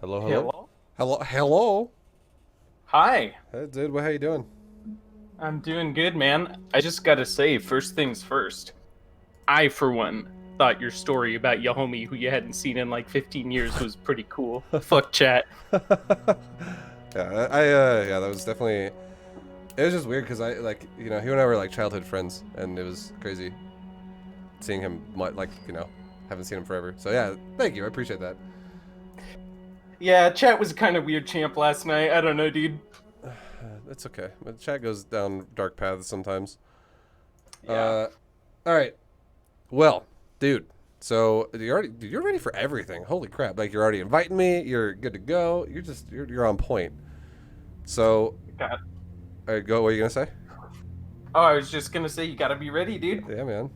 Hello, hello, Hello. hello. Hi. Hey, dude. How you doing? I'm doing good, man. I just gotta say, first things first. I, for one, thought your story about your homie who you hadn't seen in like 15 years was pretty cool. Fuck chat. Yeah, yeah, that was definitely. It was just weird because I like, he and I were like childhood friends, and it was crazy seeing him. Like, haven't seen him forever. So yeah, thank you. I appreciate that. Yeah, chat was kind of weird champ last night. I don't know, dude. It's okay. The chat goes down dark paths sometimes. Yeah. Uh, all right. Well, dude. So you're ready for everything. Holy crap! Like you're already inviting me. You're good to go. You're on point. So, God. go. What are you gonna say? Oh, I was just gonna say you gotta be ready, dude. Yeah, man.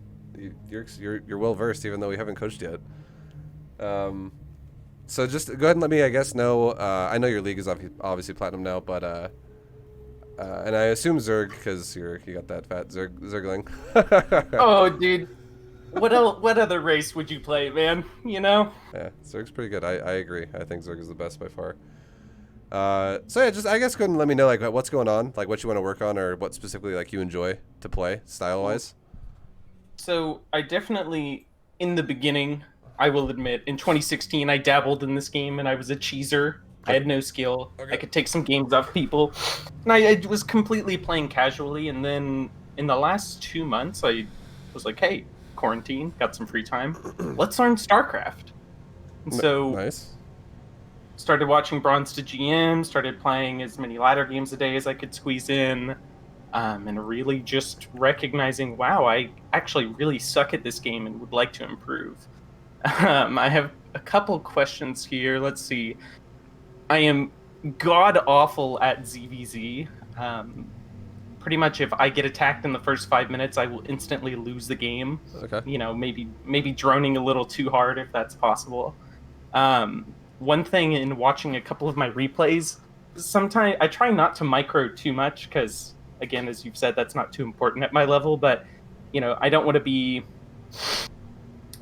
You're well versed, even though we haven't coached yet. Um, so just go ahead and let me, I guess, know. I know your league is obviously platinum now, but and I assume Zerg because you got that fat Zergling. Oh, dude. What other race would you play, man? You know? Yeah, Zerg's pretty good. I agree. I think Zerg is the best by far. So yeah, just I guess go ahead and let me know like what's going on, like what you want to work on, or what specifically like you enjoy to play style wise. So I definitely, in the beginning, I will admit, in 2016, I dabbled in this game and I was a cheeser. I Okay. had no skill. I Okay. could take some games off people. And I was completely playing casually. And then in the last 2 months, I was like, hey, quarantine, got some free time. Let's learn StarCraft. And so Nice. started watching Bronze to GM, started playing as many ladder games a day as I could squeeze in, and really just recognizing, wow, I actually really suck at this game and would like to improve. I have a couple questions here. Let's see. I am god awful at ZvZ. Pretty much, if I get attacked in the first 5 minutes, I will instantly lose the game. Okay. You know, maybe droning a little too hard if that's possible. One thing in watching a couple of my replays, sometimes I try not to micro too much because, again, as you've said, that's not too important at my level. But I don't want to be,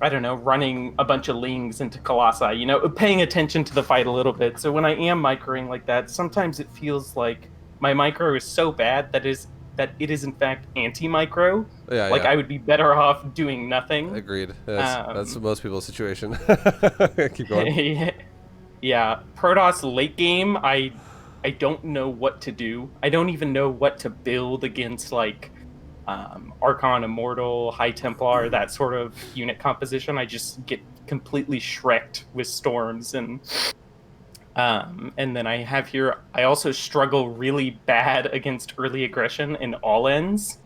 I don't know, running a bunch of lings into Colossi. Paying attention to the fight a little bit. So when I am microing like that, sometimes it feels like my micro is so bad that it is in fact anti-micro. Yeah, Like yeah. I would be better off doing nothing. Agreed. That's Um, most people's situation. Keep going. Yeah, Protoss late game, I don't know what to do. I don't even know what to build against like Archon Immortal, High Templar, that sort of unit composition. I just get completely shreked with storms and then I have here I also struggle really bad against early aggression in all ends.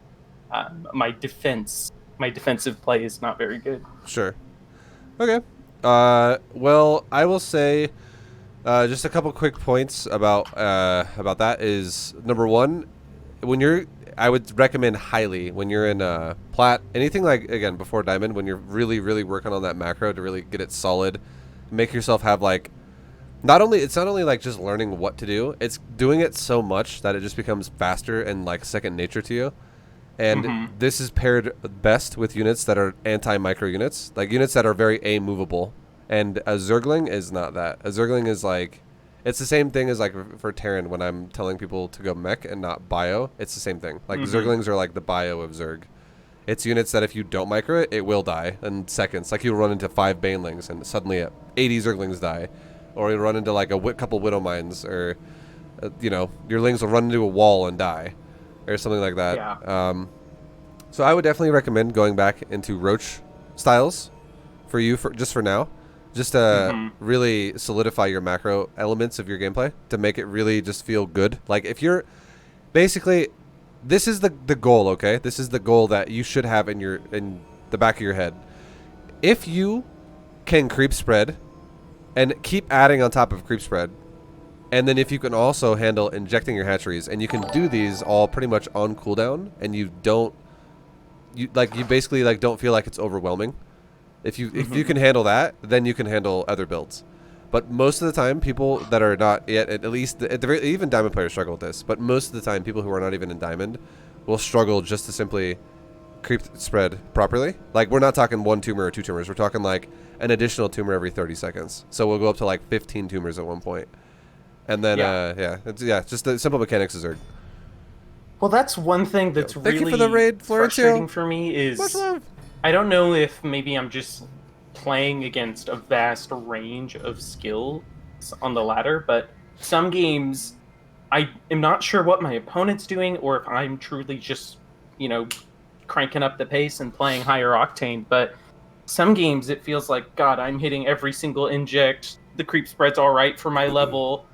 My defensive play is not very good. Sure. Okay. Well, I will say just a couple quick points about that is number one, when you're I would recommend highly when you're in plat anything like again before diamond when you're really working on that macro to really get it solid, make yourself have like it's not only like just learning what to do, it's doing it so much that it just becomes faster and like second nature to you. And Mm-hmm. this is paired best with units that are anti-micro units, like units that are very A movable. And a Zergling is not that. A Zergling is like, it's the same thing as like for Terran when I'm telling people to go mech and not bio. It's the same thing. Like Mm-hmm. Zerglings are like the bio of Zerg. It's units that if you don't micro it, it will die in seconds. Like you'll run into 5 Banelings and suddenly 80 Zerglings die. Or you'll run into like a couple Widow Mines or, your Lings will run into a wall and die. Or something like that. Yeah. So I would definitely recommend going back into Roach styles for you for now, just to Mm-hmm. really solidify your macro elements of your gameplay to make it really just feel good. Like if you're basically, this is the goal. Okay, this is the goal that you should have in the back of your head. If you can creep spread and keep adding on top of creep spread, and then if you can also handle injecting your hatcheries, and you can do these all pretty much on cooldown, and you basically like don't feel like it's overwhelming. If you Mm-hmm. can handle that, then you can handle other builds. But most of the time, people that are not yet, at least at the very, even diamond players struggle with this. But most of the time, people who are not even in diamond will struggle just to simply creep spread properly. Like, we're not talking 1 tumor or 2 tumors. We're talking like an additional tumor every 30 seconds. So we'll go up to like 15 tumors at one point. And then, it's just the simple mechanics of Zerg. Well, that's one thing that's Thank really you for the raid, frustrating for me Much is love. I don't know if maybe I'm just playing against a vast range of skills on the ladder, but some games I am not sure what my opponent's doing or if I'm truly just, cranking up the pace and playing higher octane, but some games it feels like, God, I'm hitting every single inject, the creep spread's all right for my level.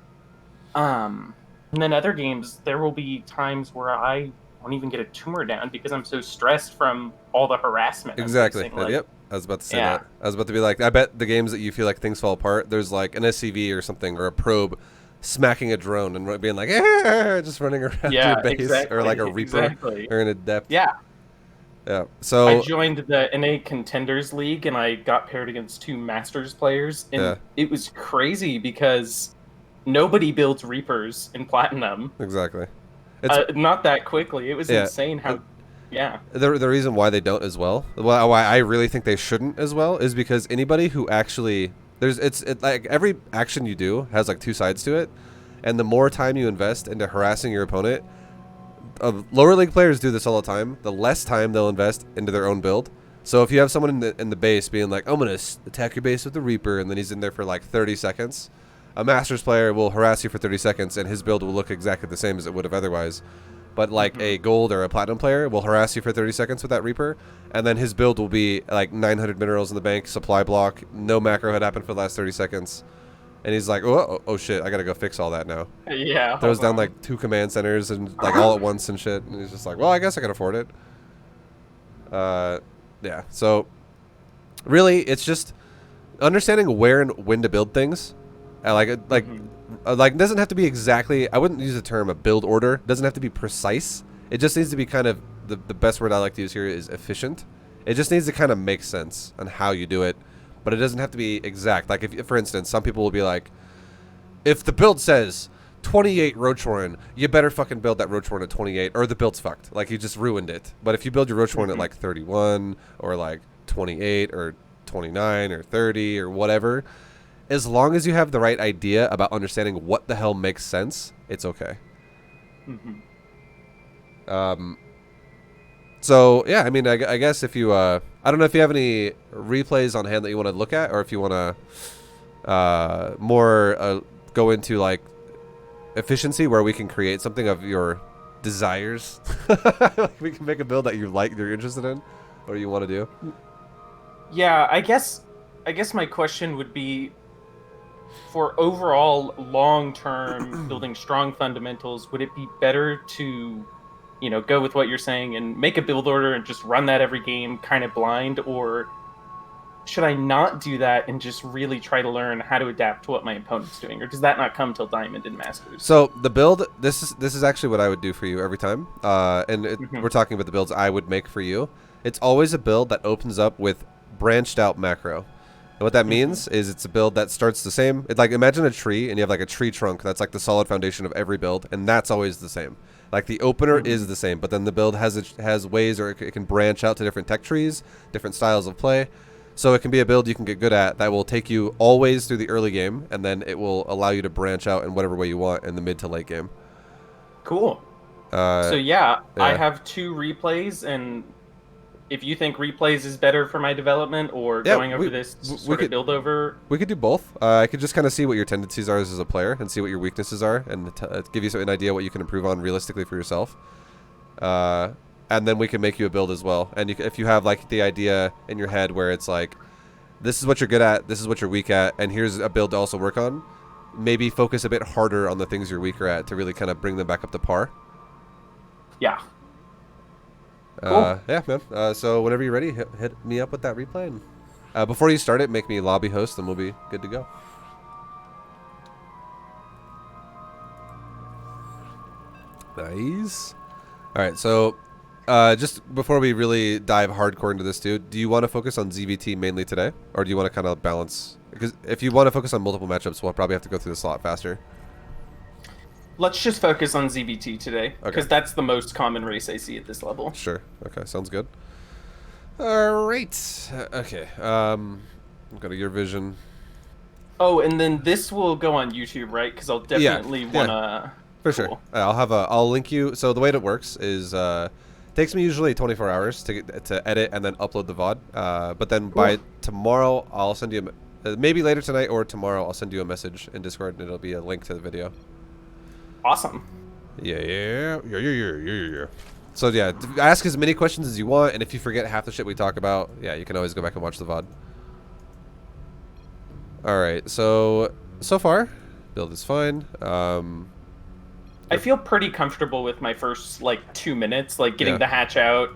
And then other games, there will be times where I won't even get a tumor down because I'm so stressed from all the harassment. Exactly. Like, yep. I was about to say that. I was about to be like, I bet the games that you feel like things fall apart, there's like an SCV or something or a probe smacking a drone and being like, just running around your base, exactly, or like a Reaper or in a depth. Yeah. Yeah. So I joined the NA Contenders League and I got paired against 2 Masters players, and it was crazy because nobody builds Reapers in Platinum. Exactly. Not that quickly. It was insane how. The reason why they don't as well, why I really think they shouldn't as well, is because anybody who actually it's like every action you do has like 2 sides to it, and the more time you invest into harassing your opponent, lower league players do this all the time. The less time they'll invest into their own build. So if you have someone in the base being like, I'm gonna attack your base with the Reaper, and then he's in there for like 30 seconds, a Masters player will harass you for 30 seconds, and his build will look exactly the same as it would have otherwise. But like a gold or a platinum player will harass you for 30 seconds with that Reaper, and then his build will be like 900 minerals in the bank, supply block, no macro had happened for the last 30 seconds. And he's like, oh shit, I gotta go fix all that now. Yeah. Throws down like 2 command centers and like all at once and shit. And he's just like, well, I guess I can afford it. Yeah. So really, it's just understanding where and when to build things. It doesn't have to be exactly, I wouldn't use the term a build order. It doesn't have to be precise. It just needs to be kind of, the best word I like to use here is efficient. It just needs to kind of make sense on how you do it, but it doesn't have to be exact. Like, if for instance, some people will be like, if the build says 28 Roachhorn, you better fucking build that Roachhorn at 28, or the build's fucked. Like, you just ruined it. But if you build your Roachhorn at like 31, or like 28, or 29, or 30, or whatever, as long as you have the right idea about understanding what the hell makes sense, it's okay. So yeah, I mean, I guess if you, I don't know if you have any replays on hand that you want to look at, or if you want to more go into like efficiency, where we can create something of your desires. Like, we can make a build that you like, you're interested in, or you want to do. Yeah, I guess my question would be, for overall long-term building strong fundamentals, would it be better to, go with what you're saying and make a build order and just run that every game kind of blind, or should I not do that and just really try to learn how to adapt to what my opponent's doing, or does that not come till Diamond and Masters? So the build, this is actually what I would do for you every time, we're talking about the builds I would make for you. It's always a build that opens up with branched out macro. And what that means is it's a build that starts the same. It's like, imagine a tree, and you have like a tree trunk that's like the solid foundation of every build, and that's always the same. Like, the opener is the same, but then the build has ways, or it can branch out to different tech trees, different styles of play. So it can be a build you can get good at that will take you always through the early game, and then it will allow you to branch out in whatever way you want in the mid to late game. Cool. So yeah, I have 2 replays, and if you think replays is better for my development, or going over this sort of build over, we could do both. I could just kind of see what your tendencies are as a player, and see what your weaknesses are, and give you an idea what you can improve on realistically for yourself. And then we can make you a build as well. And if you have like the idea in your head where it's like, this is what you're good at, this is what you're weak at, and here's a build to also work on, maybe focus a bit harder on the things you're weaker at to really kind of bring them back up to par. Yeah. Cool. Yeah, man. So whenever you're ready, hit me up with that replay. And before you start it, make me lobby host, and we'll be good to go. Nice. All right, so just before we really dive hardcore into this, dude, do you want to focus on ZvT mainly today, or do you want to kind of balance? Because if you want to focus on multiple matchups, we'll probably have to go through this a lot faster. Let's just focus on ZvT today, because that's the most common race I see at this level. Sure. Okay, sounds good. All right. Okay. Go to your vision. Oh, and then this will go on YouTube, right? Because I'll Yeah. definitely Yeah. wanna. For sure. Cool. I'll link you. So the way it works is takes me usually 24 hours to edit and then upload the VOD. But then by Cool. tomorrow I'll send you maybe later tonight or tomorrow I'll send you a message in Discord and it'll be a link to the video. Awesome. Yeah. So yeah, ask as many questions as you want, and if you forget half the shit we talk about, yeah, you can always go back and watch the VOD. All right. So far, build is fine. I feel pretty comfortable with my first like 2 minutes, like getting the hatch out,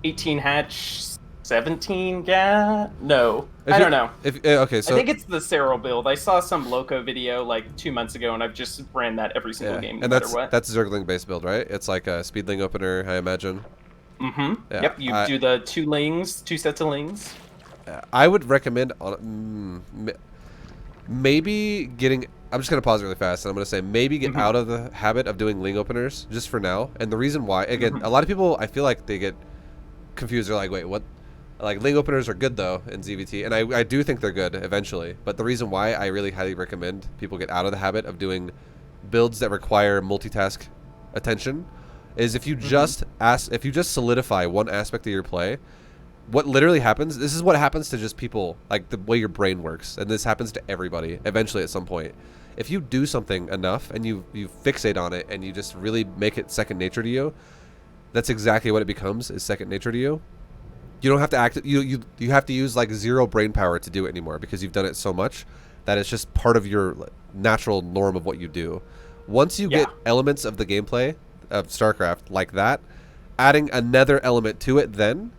18 hatch, 17 No, I don't know. Okay, so I think it's the Cyril build. I saw some Loco video like 2 months ago, and I've just ran that every single game, no and matter what. that's Zergling based build, right? It's like a speedling opener, I imagine. Mm-hmm. Yeah, Yep. You do the two sets of lings. I would recommend maybe getting. I'm just gonna pause really fast, and I'm gonna say maybe get out of the habit of doing ling openers just for now. And the reason why, again, a lot of people, I feel like they get confused. They're like, wait, what? Like ling openers are good though in ZvT, and I do think they're good eventually. But the reason why I really highly recommend people get out of the habit of doing builds that require multitask attention is if you just solidify one aspect of your play. What literally happens, this is what happens to just people, like the way your brain works, and this happens to everybody eventually at some point. If you do something enough and you fixate on it and you just really make it second nature to you, that's exactly what it becomes, is second nature to you. You don't have to act, you have to use like zero brain power to do it anymore because you've done it so much that it's just part of your natural norm of what you do. Once you get elements of the gameplay of StarCraft like that, adding another element to it then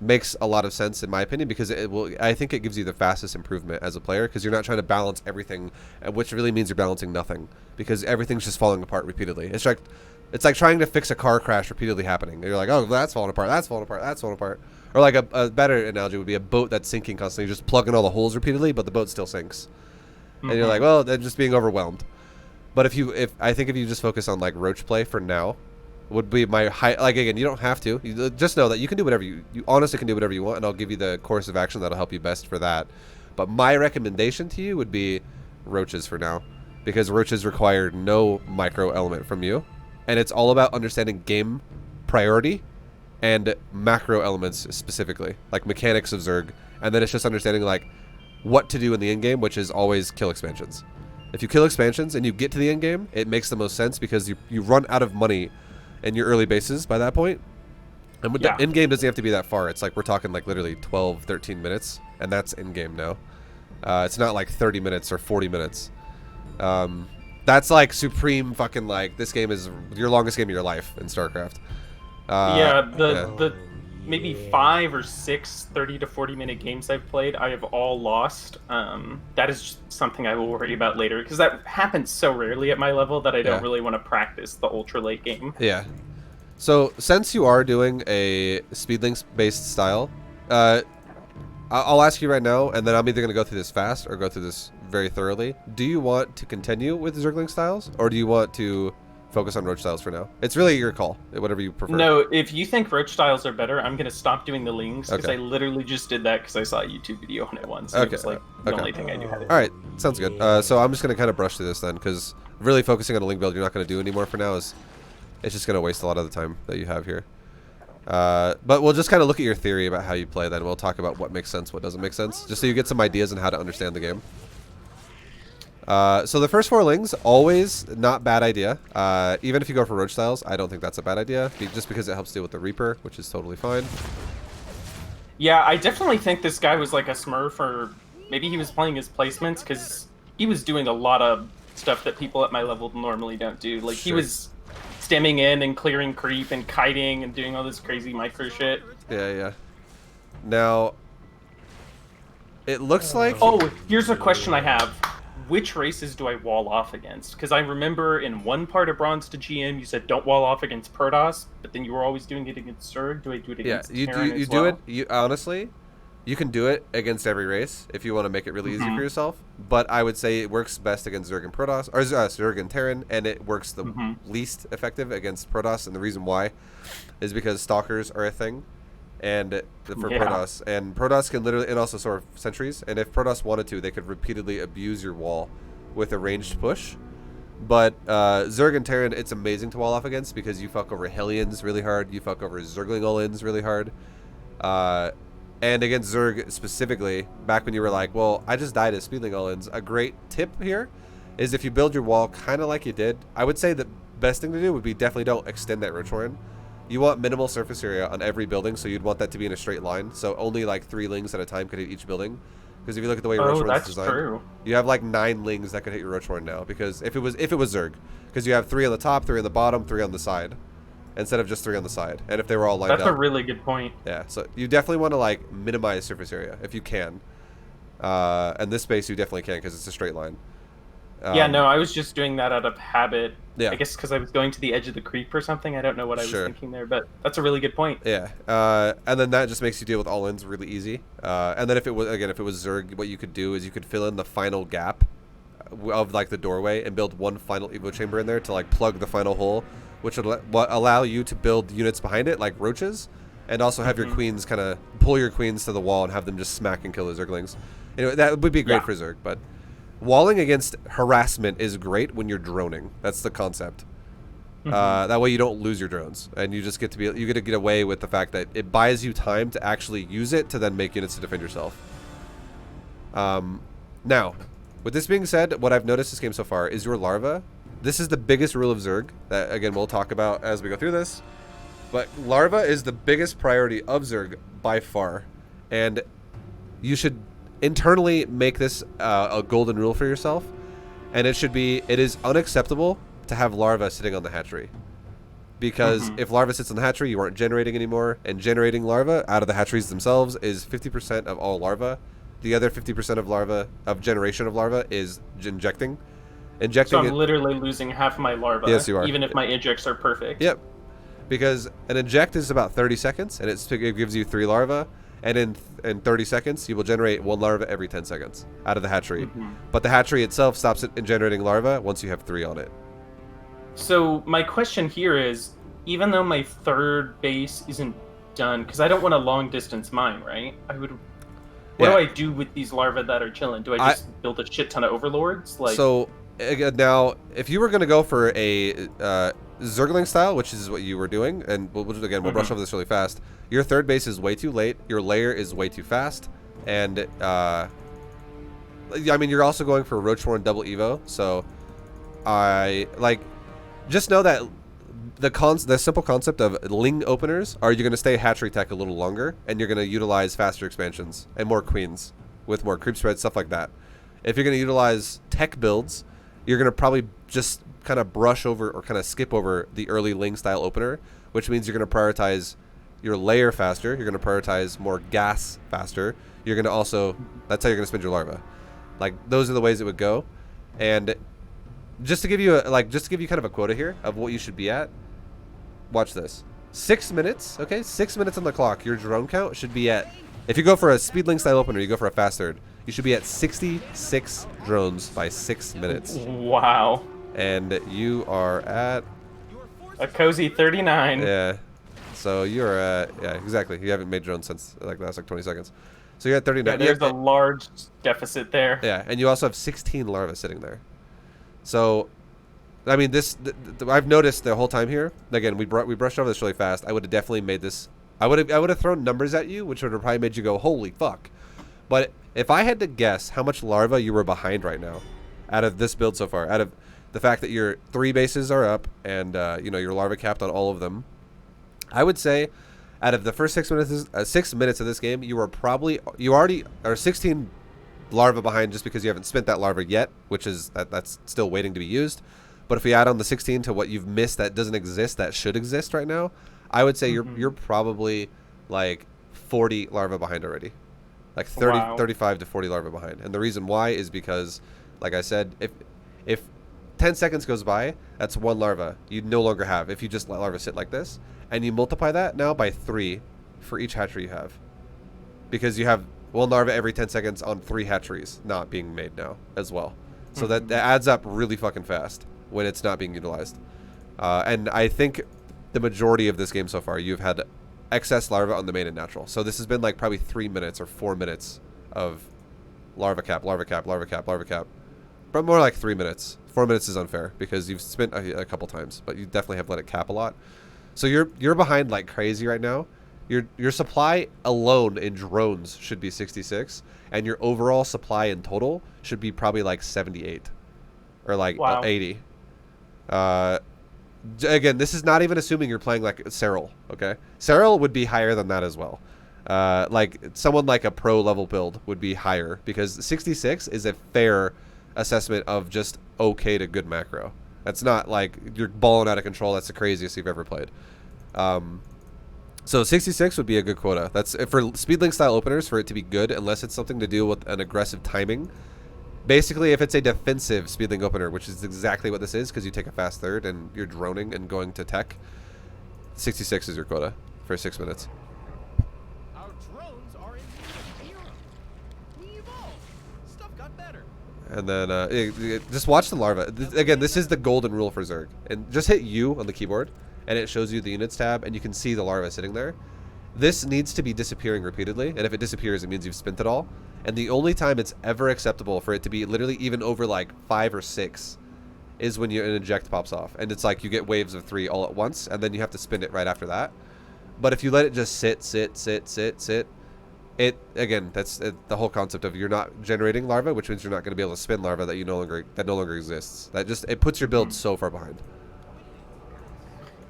makes a lot of sense in my opinion, because I think it gives you the fastest improvement as a player, because you're not trying to balance everything, which really means you're balancing nothing, because everything's just falling apart repeatedly. It's like trying to fix a car crash repeatedly happening. You're like, oh, that's falling apart, that's falling apart, that's falling apart. Or like a better analogy would be a boat that's sinking constantly. You're just plugging all the holes repeatedly, but the boat still sinks. And you're like, well, they're just being overwhelmed. But I think if you just focus on like roach play for now, would be my high. Like again, you don't have to. You just know that you can do whatever you honestly can do whatever you want, and I'll give you the course of action that'll help you best for that. But my recommendation to you would be roaches for now, because roaches require no micro element from you, and it's all about understanding game priority and macro elements specifically, like mechanics of Zerg, and then it's just understanding like what to do in the end game, which is always kill expansions. If you kill expansions and you get to the end game, it makes the most sense because you run out of money in your early bases by that point. And with the end game doesn't have to be that far. It's like we're talking like literally 12, 13 minutes, and that's end game now. It's not like 30 minutes or 40 minutes. That's like supreme fucking like this game is your longest game of your life in StarCraft. The maybe 5 or 6 30 to 40 minute games I've played, I have all lost. That is just something I will worry about later, because that happens so rarely at my level that I don't really want to practice the ultra late game. Yeah. So since you are doing a speedlink based style, I'll ask you right now, and then I'm either going to go through this fast or go through this very thoroughly. Do you want to continue with Zergling styles, or do you want to focus on roach styles for now? It's really your call, whatever you prefer. No, if you think roach styles are better, I'm going to stop doing the lings, because I literally just did that because I saw a YouTube video on it once. And it was like the only thing I knew how to do. All right, sounds good. So I'm just going to kind of brush through this then, because really focusing on a ling build you're not going to do anymore for now is it's just going to waste a lot of the time that you have here. But we'll just kind of look at your theory about how you play then. We'll talk about what makes sense, what doesn't make sense, just so you get some ideas on how to understand the game. So the first 4 lings, always not bad idea. Even if you go for roach styles, I don't think that's a bad idea, just because it helps deal with the Reaper, which is totally fine. Yeah, I definitely think this guy was like a smurf, or maybe he was playing his placements, because he was doing a lot of stuff that people at my level normally don't do. Like, he was stemming in and clearing creep and kiting and doing all this crazy micro shit. Yeah. Now, it looks like... Oh, here's a question I have. Which races do I wall off against? Because I remember in one part of Bronze to GM, you said don't wall off against Protoss, but then you were always doing it against Zerg. Do I do it against Terran as well? Honestly, you can do it against every race if you want to make it really easy for yourself. But I would say it works best against Zerg and Protoss, or Zerg and Terran, and it works the least effective against Protoss. And the reason why is because Stalkers are a thing. and for Yeah. Protoss, and Protoss can literally, and also sort of sentries, and if Protoss wanted to, they could repeatedly abuse your wall with a ranged push. But Zerg and Terran, it's amazing to wall off against because you fuck over Hellions really hard, you fuck over Zergling all-ins really hard. And against Zerg specifically, back when you were like, well, I just died as Speedling all-ins, a great tip here is if you build your wall kind of like you did, I would say the best thing to do would be definitely don't extend that Rotoran. You want minimal surface area on every building, so you'd want that to be in a straight line, so only like 3 lings at a time could hit each building. Because if you look at the way Rotoran is designed, true. you have like 9 lings that could hit your Rotoran now. Because if it was Zerg, because you have 3 on the top, 3 on the bottom, 3 on the side, instead of just 3 on the side. And if they were all lined up, that's a really good point. Yeah, so you definitely want to like minimize surface area if you can. And this space you definitely can because it's a straight line. Yeah, no, I was just doing that out of habit. Yeah. I guess because I was going to the edge of the creep or something. I don't know what I was thinking there, but that's a really good point. Yeah, and then that just makes you deal with all-ins really easy. And then if it was Zerg, what you could do is you could fill in the final gap of like the doorway and build one final Evo chamber in there to like plug the final hole, which would allow you to build units behind it like roaches, and also have your queens kind of pull your queens to the wall and have them just smack and kill the Zerglings. Anyway, that would be great for Zerg, but walling against harassment is great when you're droning. That's the concept. That way you don't lose your drones, and you just get to get away with the fact that it buys you time to actually use it to then make units to defend yourself. Now, with this being said, what I've noticed this game so far is your larva. This is the biggest rule of Zerg that, again, we'll talk about as we go through this. But larva is the biggest priority of Zerg by far, and you should internally make this a golden rule for yourself, and it is unacceptable to have larva sitting on the hatchery, because if larva sits on the hatchery, you aren't generating anymore, and generating larva out of the hatcheries themselves is 50% of all larva. The other 50% of larva of generation of larva is injecting. So I'm literally losing half my larva. Yes, you are. Even if my injects are perfect. Yep, because an inject is about 30 seconds, and it gives you 3 larva. And in 30 seconds, you will generate 1 larva every 10 seconds out of the hatchery. But the hatchery itself stops it in generating larva once you have 3 on it. So my question here is, even though my 3rd base isn't done, because I don't want a long distance mine, right? What do I do with these larvae that are chilling? Do I just build a shit ton of overlords? So now, if you were going to go for a Zergling style, which is what you were doing, and we'll brush over this really fast. Your 3rd base is way too late. Your layer is way too fast, and I mean, you're also going for a Roach-Warren double Evo. So just know that the simple concept of ling openers are you're going to stay hatchery tech a little longer, and you're going to utilize faster expansions and more queens with more creep spread, stuff like that. If you're going to utilize tech builds, you're going to probably just kind of brush over or kind of skip over the early ling style opener, which means you're going to prioritize your layer faster. You're going to prioritize more gas faster. You're going to also, that's how you're going to spend your larva. Like, those are the ways it would go. And just to give you kind of a quota here of what you should be at, watch this. 6 minutes, okay? 6 minutes on the clock. Your drone count should be at, if you go for a speedling style opener, you go for a fast third, you should be at 66 drones by 6 minutes. Wow. And you are at a cozy 39. Yeah. So you're at, yeah, exactly. You haven't made drones since like the last 20 seconds. So you're at 39. Yeah, there's a large deficit there. Yeah, and you also have 16 larvae sitting there. So, I mean, I've noticed the whole time here. Again, we brushed over this really fast. I would have definitely made this. I would have thrown numbers at you, which would have probably made you go, "Holy fuck!" But if I had to guess how much larva you were behind right now, out of this build so far, out of the fact that your 3 bases are up and your larva capped on all of them, I would say, out of the first 6 minutes of this game, you already are 16 larva behind just because you haven't spent that larva yet, which is that's still waiting to be used. But if we add on the 16 to what you've missed that doesn't exist, that should exist right now, I would say you're probably like 40 larvae behind already. Like 35 to 40 larvae behind. And the reason why is because, like I said, if 10 seconds goes by, that's 1 larva you no longer have if you just let larvae sit like this. And you multiply that now by 3 for each hatchery you have. Because you have 1 larva every 10 seconds on 3 hatcheries not being made now as well. So that adds up really fucking fast when it's not being utilized. And I think the majority of this game so far, you've had excess larva on the main and natural. So this has been like probably 3 minutes or 4 minutes of larva cap, larva cap, larva cap, larva cap. But more like 3 minutes. 4 minutes is unfair because you've spent a couple times, but you definitely have let it cap a lot. So you're behind like crazy right now. Your supply alone in drones should be 66, and your overall supply in total should be probably like 78 or like 80. Again, this is not even assuming you're playing like Serral, okay? Serral would be higher than that as well. Like someone like a pro level build would be higher because 66 is a fair assessment of just okay to good macro. That's not like you're balling out of control. That's the craziest you've ever played. So 66 would be a good quota. That's for speedlink style openers for it to be good, unless it's something to do with an aggressive timing. Basically, if it's a defensive speedlink opener, which is exactly what this is, because you take a fast third and you're droning and going to tech, 66 is your quota for 6 minutes. Our drones are in era. We evolved. Stuff got better. And then just watch the larva. Again, this is the golden rule for Zerg. And just hit U on the keyboard, and it shows you the units tab, and you can see the larva sitting there. This needs to be disappearing repeatedly, and if it disappears, it means you've spent it all. And the only time it's ever acceptable for it to be literally even over like 5 or 6 is when an eject pops off. And it's like you get waves of 3 all at once, and then you have to spin it right after that. But if you let it just sit, it, again, that's the whole concept of you're not generating larva, which means you're not going to be able to spin larva that no longer exists. That just, it puts your build so far behind.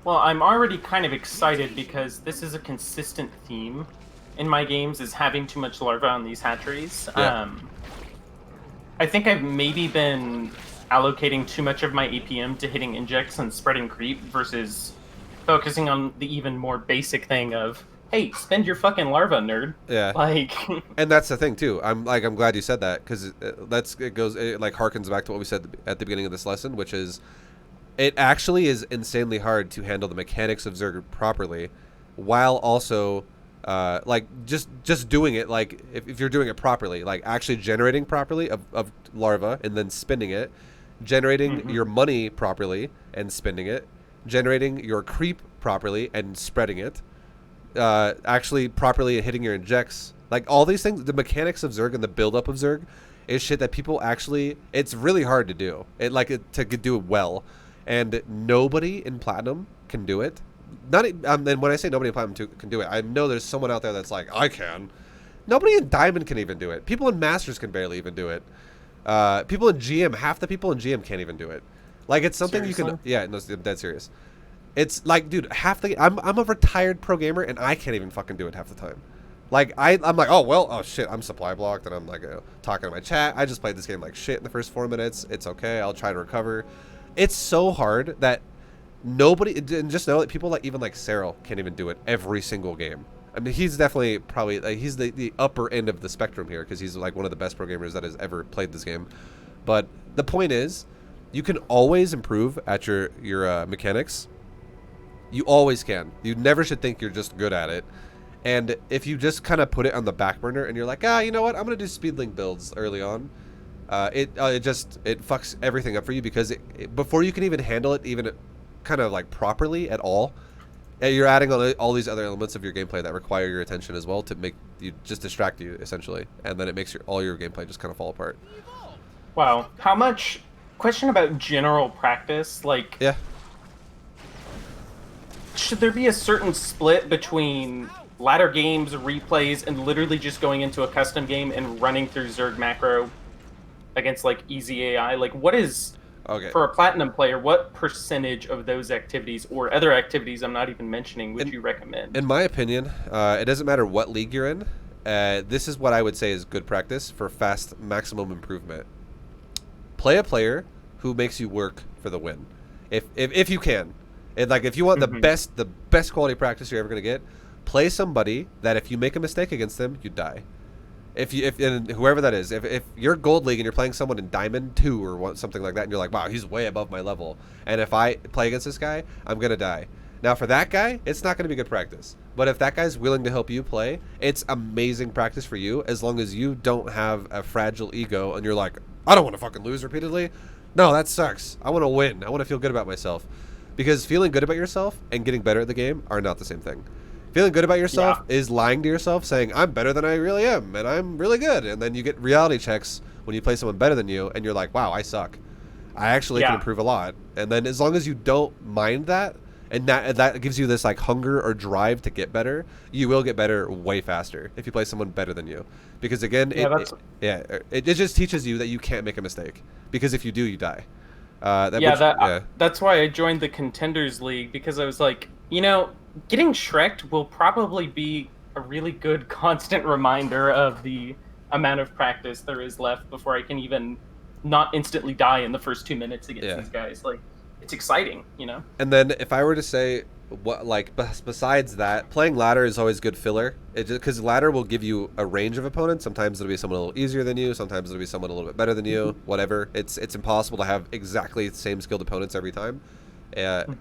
Well, I'm already kind of excited because this is a consistent theme in my games, is having too much larva on these hatcheries. Yeah. I think I've maybe been allocating too much of my APM to hitting injects and spreading creep versus focusing on the even more basic thing of, hey, spend your fucking larva, nerd. Yeah. Like, and that's the thing too. I'm glad you said that, because it harkens back to what we said at the beginning of this lesson, which is it actually is insanely hard to handle the mechanics of Zerg properly, while also like just doing it, like if you're doing it properly, like actually generating properly of larva and then spending it, generating your money properly and spending it, generating your creep properly and spreading it, actually properly hitting your injects, like all these things. The mechanics of Zerg and the buildup of Zerg is shit that people actually, it's really hard to do it, to do it well, and nobody in Platinum can do it. Not and when I say nobody in Platinum can do it, I know there's someone out there that's like, I can. Nobody in Diamond can even do it. People in Masters can barely even do it. People in GM, half the people in GM can't even do it. Like, it's something Seriously? you can, yeah, no, I'm dead serious. It's like, dude, I'm a retired pro gamer, and I can't even fucking do it half the time. Like, I'm like, oh shit, I'm supply blocked, and I'm like talking to my chat. I just played this game like shit in the first 4 minutes. It's okay, I'll try to recover. It's so hard that nobody, and just know that people like even like Serral can't even do it every single game. I mean, he's definitely probably like, he's the upper end of the spectrum here, because he's like one of the best pro gamers that has ever played this game. But the point is, you can always improve at your mechanics. You always can. You never should think you're just good at it. And if you just kind of put it on the back burner and you're like, you know what, I'm gonna do speedlink builds early on, it fucks everything up for you, because before you can even handle it even kind of like properly at all, you're adding all these other elements of your gameplay that require your attention as well, to make you just distract you essentially, and then it makes all your gameplay just kind of fall apart. wow, how much? Question about general practice, like, Yeah. should there be a certain split between ladder games, replays, and literally just going into a custom game and running through Zerg macro against like easy AI? Like, what is, Okay. for a Platinum player, what percentage of those activities or other activities I'm not even mentioning would you recommend? In my opinion, it doesn't matter what league you're in. This is what I would say is good practice for fast maximum improvement. Play a player who makes you work for the win, if you can. And like, if you want the best quality practice you're ever gonna get, play somebody that if you make a mistake against them, you die. And whoever that is, if you're Gold League and you're playing someone in Diamond 2 or something like that, and you're like, wow, he's way above my level, and if I play against this guy, I'm gonna die. Now for that guy, it's not gonna be good practice. But if that guy's willing to help you play, it's amazing practice for you, as long as you don't have a fragile ego and you're like, I don't want to fucking lose repeatedly. No, that sucks. I want to win. I want to feel good about myself. Because feeling good about yourself and getting better at the game are not the same thing. Feeling good about yourself is lying to yourself, saying, I'm better than I really am, and I'm really good. And then you get reality checks when you play someone better than you, and you're like, wow, I suck. I actually can improve a lot. And then as long as you don't mind that, and that gives you this like hunger or drive to get better, you will get better way faster if you play someone better than you. Because again, it just teaches you that you can't make a mistake. Because if you do, you die. That's why I joined the Contenders League, because I was like, you know, getting Shrek'd will probably be a really good constant reminder of the amount of practice there is left before I can even not instantly die in the first 2 minutes against these guys. Like, it's exciting, you know? And then if I were to say, what, like, besides that, playing ladder is always good filler. Because ladder will give you a range of opponents. Sometimes it'll be someone a little easier than you. Sometimes it'll be someone a little bit better than you. Whatever. It's impossible to have exactly the same skilled opponents every time.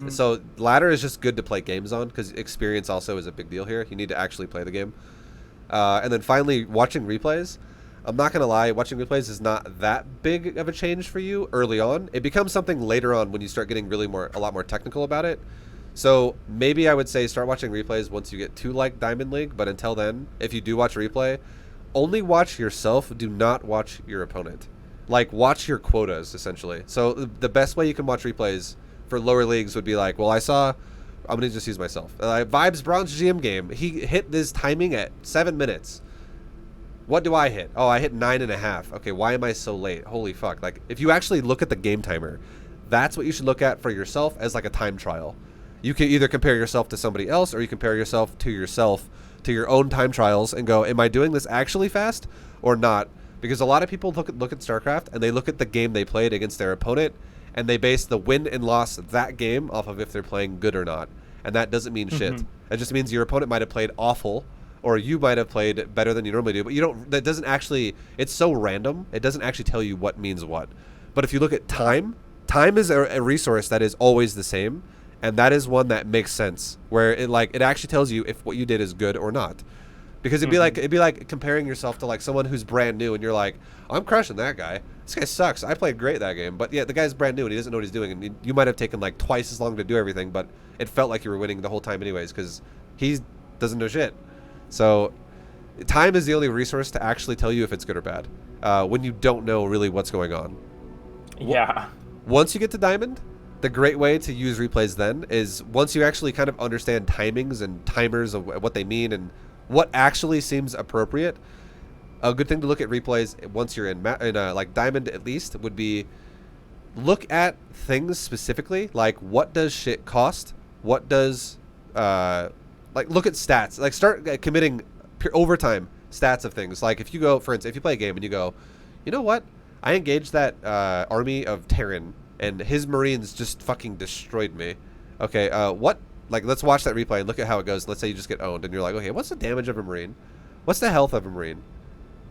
So ladder is just good to play games on, because experience also is a big deal here. You need to actually play the game. And then finally, watching replays. I'm not going to lie, watching replays is not that big of a change for you early on. It becomes something later on when you start getting really a lot more technical about it. So maybe I would say start watching replays once you get to like Diamond League, but until then, if you do watch a replay, only watch yourself, do not watch your opponent. Like, watch your quotas, essentially. So the best way you can watch replays for lower leagues would be like, well, I'm going to just use myself. ViBE's Bronze GM game, he hit this timing at 7 minutes. What do I hit? Oh, I hit 9.5. Okay, why am I so late? Holy fuck. Like, if you actually look at the game timer, that's what you should look at for yourself as like a time trial. You can either compare yourself to somebody else, or you compare yourself, to your own time trials, and go, am I doing this actually fast or not? Because a lot of people look at StarCraft, and they look at the game they played against their opponent, and they base the win and loss of that game off of if they're playing good or not. And that doesn't mean shit. It just means your opponent might have played awful, or you might have played better than you normally do, but that doesn't actually, it's so random, it doesn't actually tell you what means what. But if you look at time is a resource that is always the same, and that is one that makes sense, where it actually tells you if what you did is good or not. Because it'd be like comparing yourself to like someone who's brand new, and you're like, I'm crushing that guy. This guy sucks. I played great that game, but yeah, the guy's brand new and he doesn't know what he's doing, and you might have taken like twice as long to do everything, but it felt like you were winning the whole time anyways, because he doesn't know shit. So time is the only resource to actually tell you if it's good or bad, when you don't know really what's going on. Yeah. Once you get to Diamond, the great way to use replays then is once you actually kind of understand timings and timers of what they mean and what actually seems appropriate. A good thing to look at replays once you're in like Diamond at least would be look at things specifically, like what does shit cost? What does like look at stats. Like start committing overtime stats of things. Like if you go, for instance, if you play a game and you go, you know what? I engaged that army of Terran and his Marines just fucking destroyed me. Okay, what? Like, let's watch that replay and look at how it goes. Let's say you just get owned and you're like, okay, what's the damage of a Marine? What's the health of a Marine?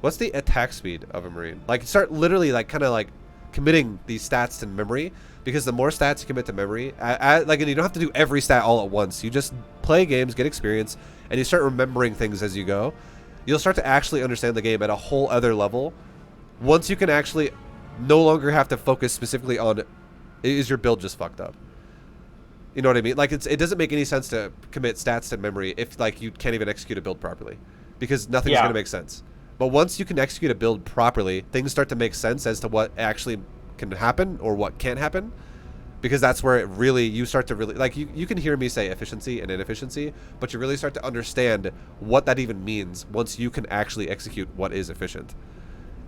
What's the attack speed of a Marine? Like, start literally like kind of like committing these stats to memory, because the more stats you commit to memory, like, and you don't have to do every stat all at once. You just play games, get experience, and you start remembering things as you go. You'll start to actually understand the game at a whole other level. Once you can actually no longer have to focus specifically on, is your build just fucked up? You know what I mean? Like, it doesn't make any sense to commit stats to memory if, like, you can't even execute a build properly, because nothing's going to make sense. But once you can execute a build properly, things start to make sense as to what actually can happen or what can't happen, because that's where it really, you start to really, like, you can hear me say efficiency and inefficiency, but you really start to understand what that even means once you can actually execute what is efficient.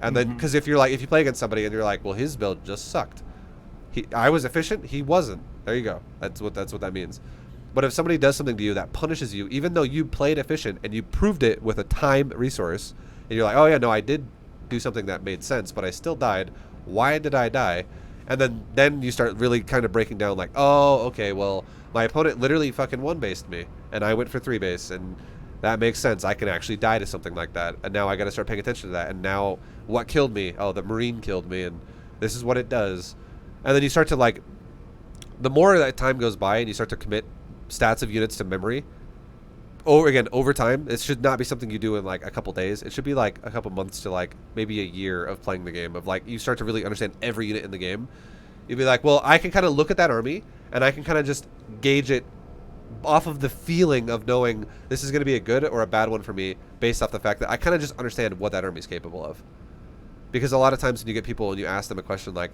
And then, because if you play against somebody and you're like, well, his build just sucked. I was efficient, he wasn't. There you go. That's what that means. But if somebody does something to you that punishes you, even though you played efficient and you proved it with a time resource, and you're like, oh yeah, no, I did do something that made sense, but I still died. Why did I die? And then you start really kind of breaking down like, oh, okay, well, my opponent literally fucking one-based me, and I went for 3-base, and that makes sense. I can actually die to something like that, and now I got to start paying attention to that. And now, what killed me? Oh, the Marine killed me, and this is what it does. And then you start to, like, the more that time goes by and you start to commit stats of units to memory, over time, it should not be something you do in, like, a couple days. It should be, like, a couple months to, like, maybe a year of playing the game, of, like, you start to really understand every unit in the game. You'd be like, well, I can kind of look at that army, and I can kind of just gauge it off of the feeling of knowing this is going to be a good or a bad one for me based off the fact that I kind of just understand what that army is capable of. Because a lot of times when you get people and you ask them a question like,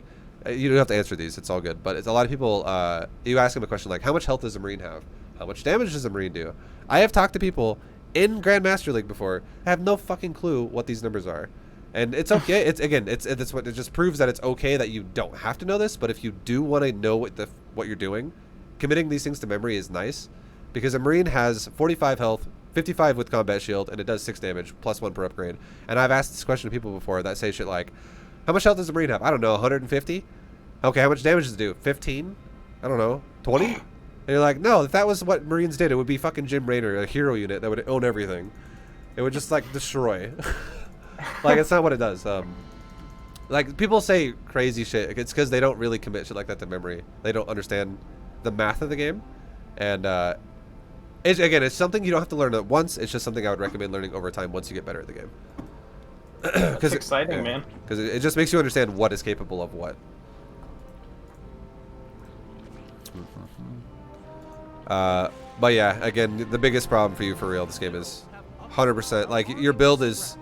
you don't have to answer these, it's all good, but it's a lot of people, you ask them a question like, how much health does a Marine have? How much damage does a Marine do? I have talked to people in Grandmaster League before, have no fucking clue what these numbers are. And it's okay. It's what it just proves that it's okay that you don't have to know this. But if you do want to know what you're doing, committing these things to memory is nice, because a Marine has 45 health, 55 with combat shield, and it does 6 damage plus 1 per upgrade. And I've asked this question to people before that say shit like, "How much health does a Marine have?" I don't know, 150. Okay, how much damage does it do? 15? I don't know, 20. And you're like, no, if that was what Marines did, it would be fucking Jim Raynor, a hero unit that would own everything. It would just like destroy. Like, it's not what it does. Like, people say crazy shit. It's because they don't really commit shit like that to memory. They don't understand the math of the game. And, it's something you don't have to learn at once. It's just something I would recommend learning over time once you get better at the game. That's exciting, man. Because it just makes you understand what is capable of what. But yeah, again, the biggest problem for you for real, this game is 100%. Like, your build is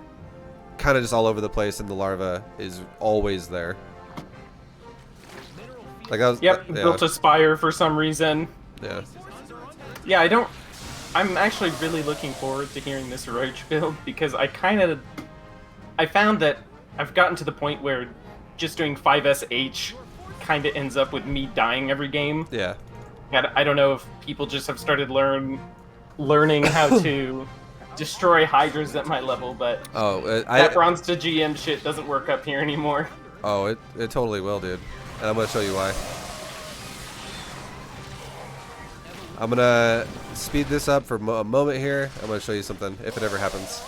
kind of just all over the place, and the larva is always there. Like, I was, yep, yeah. built a spire for some reason. Yeah. Yeah, I'm actually really looking forward to hearing this Roach build, because I found that I've gotten to the point where just doing 5SH kind of ends up with me dying every game. Yeah. I don't know if people just have started learning how to destroy hydras at my level, but that bronze to GM shit doesn't work up here anymore. Oh, it totally will, dude. And I'm gonna show you why. I'm gonna speed this up for a moment here. I'm gonna show you something if it ever happens.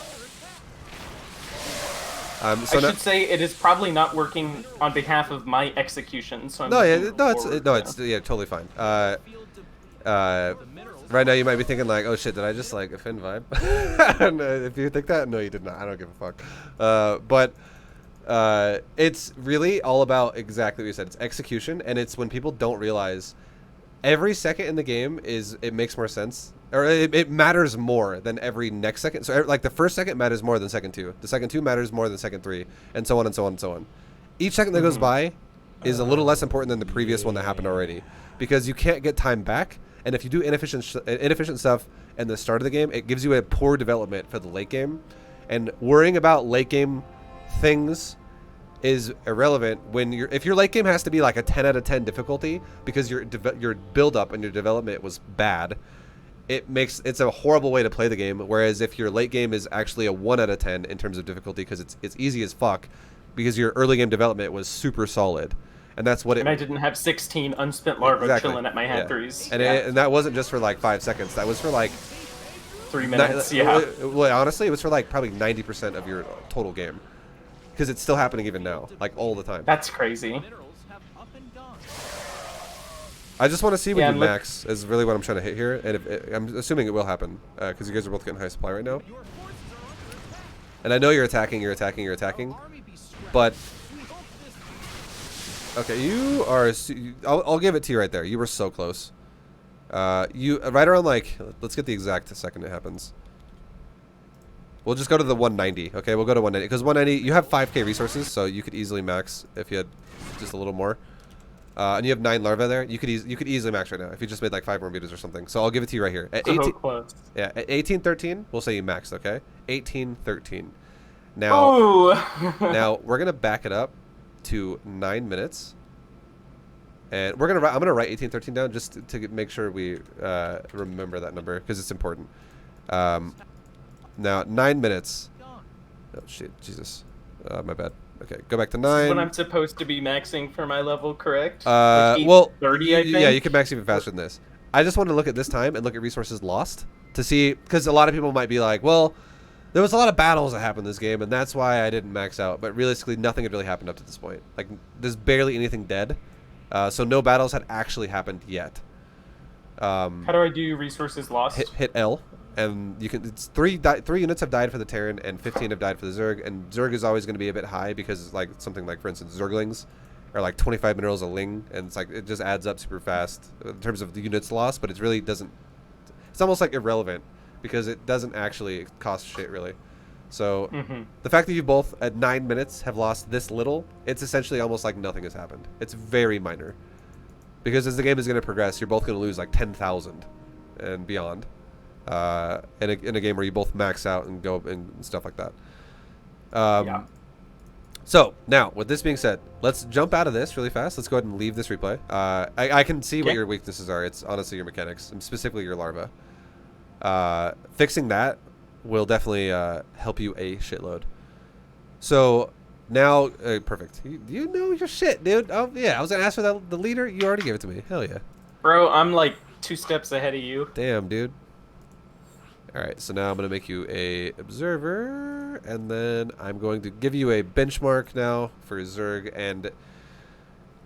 I should say it is probably not working on behalf of my execution. So I'm it's totally fine. Right now you might be thinking like, oh shit, did I just like offend Vibe? And, if you think that, no, you did not. I don't give a fuck. But it's really all about exactly what you said. It's execution, and it's when people don't realize every second in the game it makes more sense. Or it matters more than every next second. So, like, the first second matters more than second 2. The second 2 matters more than second 3, and so on and so on and so on. Each second that goes by is a little less important than the previous one that happened already, because you can't get time back. And if you do inefficient stuff in the start of the game, it gives you a poor development for the late game. And worrying about late game things is irrelevant when if your late game has to be like a 10 out of 10 difficulty because your build up and your development was bad. It's a horrible way to play the game. Whereas if your late game is actually a 1 out of 10 in terms of difficulty, because it's easy as fuck, because your early game development was super solid, and that's what it. And I didn't have 16 unspent larvae chilling at my hatcheries. And that wasn't just for like 5 seconds. That was for like 3 minutes. Yeah. Well, honestly, it was for like probably 90% of your total game, because it's still happening even now, like all the time. That's crazy. I just want to see when you max is really what I'm trying to hit here, and I'm assuming it will happen because you guys are both getting high supply right now. And I know you're attacking, but okay, you are. I'll give it to you right there. You were so close. You right around like, let's get the exact second it happens. We'll just go to the 190. Okay, we'll go to 190 because 190. You have 5k resources, so you could easily max if you had just a little more. And you have 9 larvae there. You could easily max right now if you just made like 5 more meters or something. So I'll give it to you right here. At 18, yeah, at 1813, we'll say you maxed. Okay, 1813. Now, now we're gonna back it up to 9 minutes, and I'm gonna write 1813 down just to make sure we remember that number because it's important. Now 9 minutes. Oh shit, Jesus, my bad. Okay, go back to 9. This is when I'm supposed to be maxing for my level, correct? Like well, 30, I think? Yeah, you can max even faster than this. I just want to look at this time and look at resources lost to see, because a lot of people might be like, well, there was a lot of battles that happened in this game, and that's why I didn't max out. But realistically, nothing had really happened up to this point. Like, there's barely anything dead, so no battles had actually happened yet. How do I do resources lost? Hit L. And you can. It's 3 units have died for the Terran and 15 have died for the Zerg. And Zerg is always going to be a bit high because it's like something like, for instance, Zerglings are like 25 minerals a ling, and it's like it just adds up super fast in terms of the units lost. But it really doesn't. it's almost like irrelevant because it doesn't actually cost shit really. So Mm-hmm. the fact that you both at 9 minutes have lost this little, it's essentially almost like nothing has happened. It's very minor. Because as the game is going to progress, you're both going to lose like 10,000 and beyond. In a game where you both max out and go and stuff like that. Yeah. So now, with this being said, let's jump out of this really fast. Let's go ahead and leave this replay. I can see what Okay. your weaknesses are. It's honestly your mechanics, and specifically your larva. Fixing that will definitely help you a shitload. So now, perfect. You know your shit, dude. Oh yeah, I was gonna ask for the leader. You already gave it to me. Hell yeah. Bro, I'm like 2 steps ahead of you. Damn, dude. All right, so now I'm going to make you a observer, and then I'm going to give you a benchmark now for Zerg, and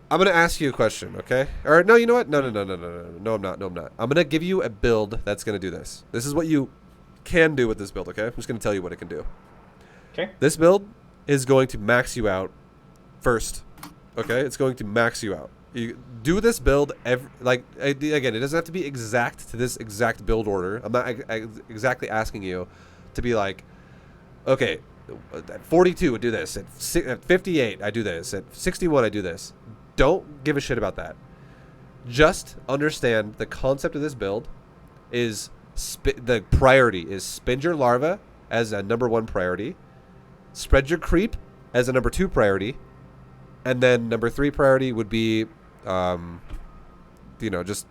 I'm going to ask you a question, okay? Or no, you know what? No, I'm not. I'm going to give you a build that's going to do this. This is what you can do with this build, okay? I'm just going to tell you what it can do. Okay. This build is going to max you out first, okay? It's going to max you out. You do this build again, it doesn't have to be exact to this exact build order. I'm not exactly asking you to be like, okay, at 42 I do this, at 58 I do this, at 61 I do this. Don't give a shit about that. Just understand the concept of this build is the priority is spend your larva as a #1 priority, spread your creep as a #2 priority, and then #3 priority would be just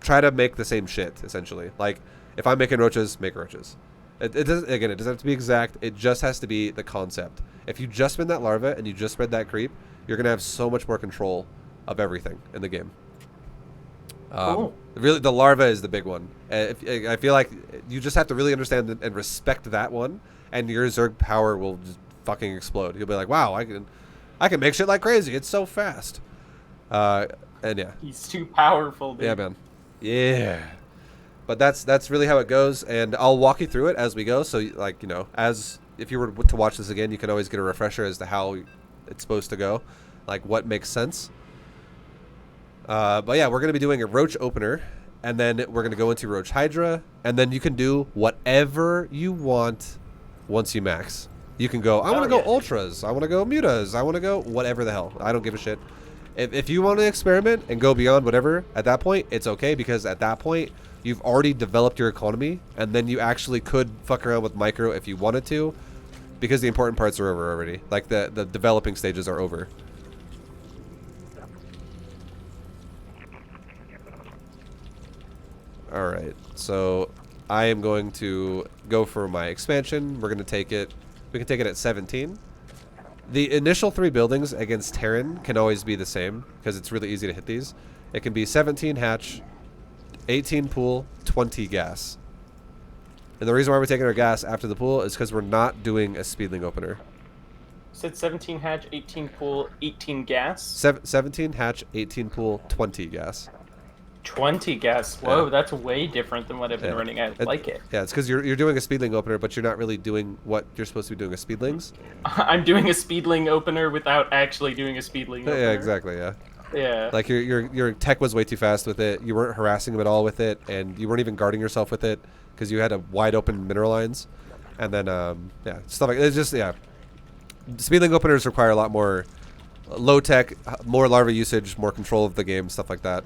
try to make the same shit essentially. Like if I'm making roaches, make roaches. It doesn't have to be exact. It just has to be the concept. If you just spend that larva and you just spread that creep, you're gonna have so much more control of everything in the game. Cool. Really, the larva is the big one. I feel like you just have to really understand and respect that one, and your Zerg power will just fucking explode. You'll be like, wow, I can make shit like crazy. It's so fast. And yeah. He's too powerful, dude. Yeah, man. Yeah. But that's really how it goes, and I'll walk you through it as we go. So, like, as if you were to watch this again, you can always get a refresher as to how it's supposed to go, like what makes sense. But yeah, we're gonna be doing a roach opener, and then we're gonna go into roach hydra, and then you can do whatever you want once you max. You can go, I want to go ultras, I want to go mutas, I want to go whatever the hell. I don't give a shit. If you want to experiment and go beyond whatever, at that point, it's okay, because at that point, you've already developed your economy, and then you actually could fuck around with micro if you wanted to, because the important parts are over already. Like, the developing stages are over. Alright, so I am going to go for my expansion. We're going to take it, we can take it at 17. The initial 3 buildings against Terran can always be the same, because it's really easy to hit these. It can be 17 hatch, 18 pool, 20 gas. And the reason why we're taking our gas after the pool is because we're not doing a speedling opener. Said 17 hatch, 18 pool, 18 gas. 17 hatch, 18 pool, 20 gas. 20 gas. Whoa, Yeah. that's way different than what I've been running. I like it. Yeah, it's because you're doing a speedling opener, but you're not really doing what you're supposed to be doing with speedlings. I'm doing a speedling opener without actually doing a speedling opener. Yeah, exactly, yeah. Yeah. Like your tech was way too fast with it. You weren't harassing him at all with it, and you weren't even guarding yourself with it because you had a wide open mineral lines. And then yeah, stuff like it's just speedling openers require a lot more low tech, more larva usage, more control of the game, stuff like that,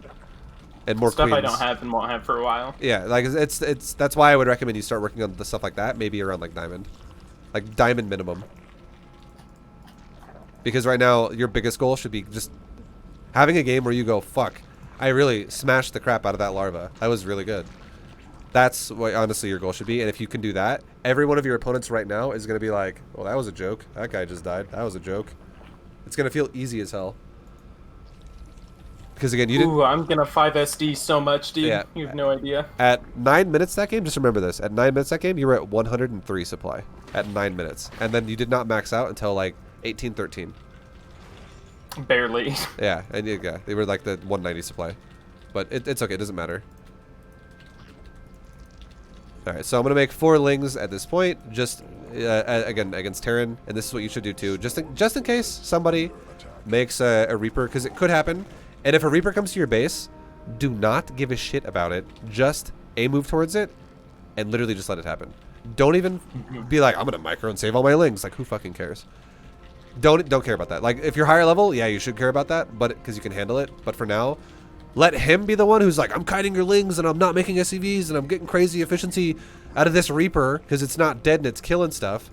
and more stuff queens. I don't have and won't have for a while. Yeah, like it's that's why I would recommend you start working on the stuff like that, maybe around like diamond minimum. Because right now your biggest goal should be just having a game where you go, fuck, I really smashed the crap out of that larva. That was really good. That's what honestly your goal should be, and if you can do that, every one of your opponents right now is going to be like, well, that was a joke. That guy just died. That was a joke. It's going to feel easy as hell. Because again, you didn't... Ooh, I'm gonna 5SD so much, dude. Yeah. You have no idea. At 9 minutes that game, just remember this. At 9 minutes that game, you were at 103 supply. At 9 minutes. And then you did not max out until like 18-13. Barely. Yeah, and yeah, they were like the 190 supply. But it's okay, it doesn't matter. Alright, so I'm going to make 4 lings at this point, just, again, against Terran, and this is what you should do too, just in case somebody makes a Reaper, because it could happen. And if a Reaper comes to your base, do not give a shit about it. Just A move towards it, and literally just let it happen. Don't even be like, I'm gonna micro and save all my lings. Like, who fucking cares? Don't care about that. Like, if you're higher level, yeah, you should care about that, but because you can handle it. But for now, let him be the one who's like, I'm kiting your lings and I'm not making SCVs and I'm getting crazy efficiency out of this Reaper because it's not dead and it's killing stuff.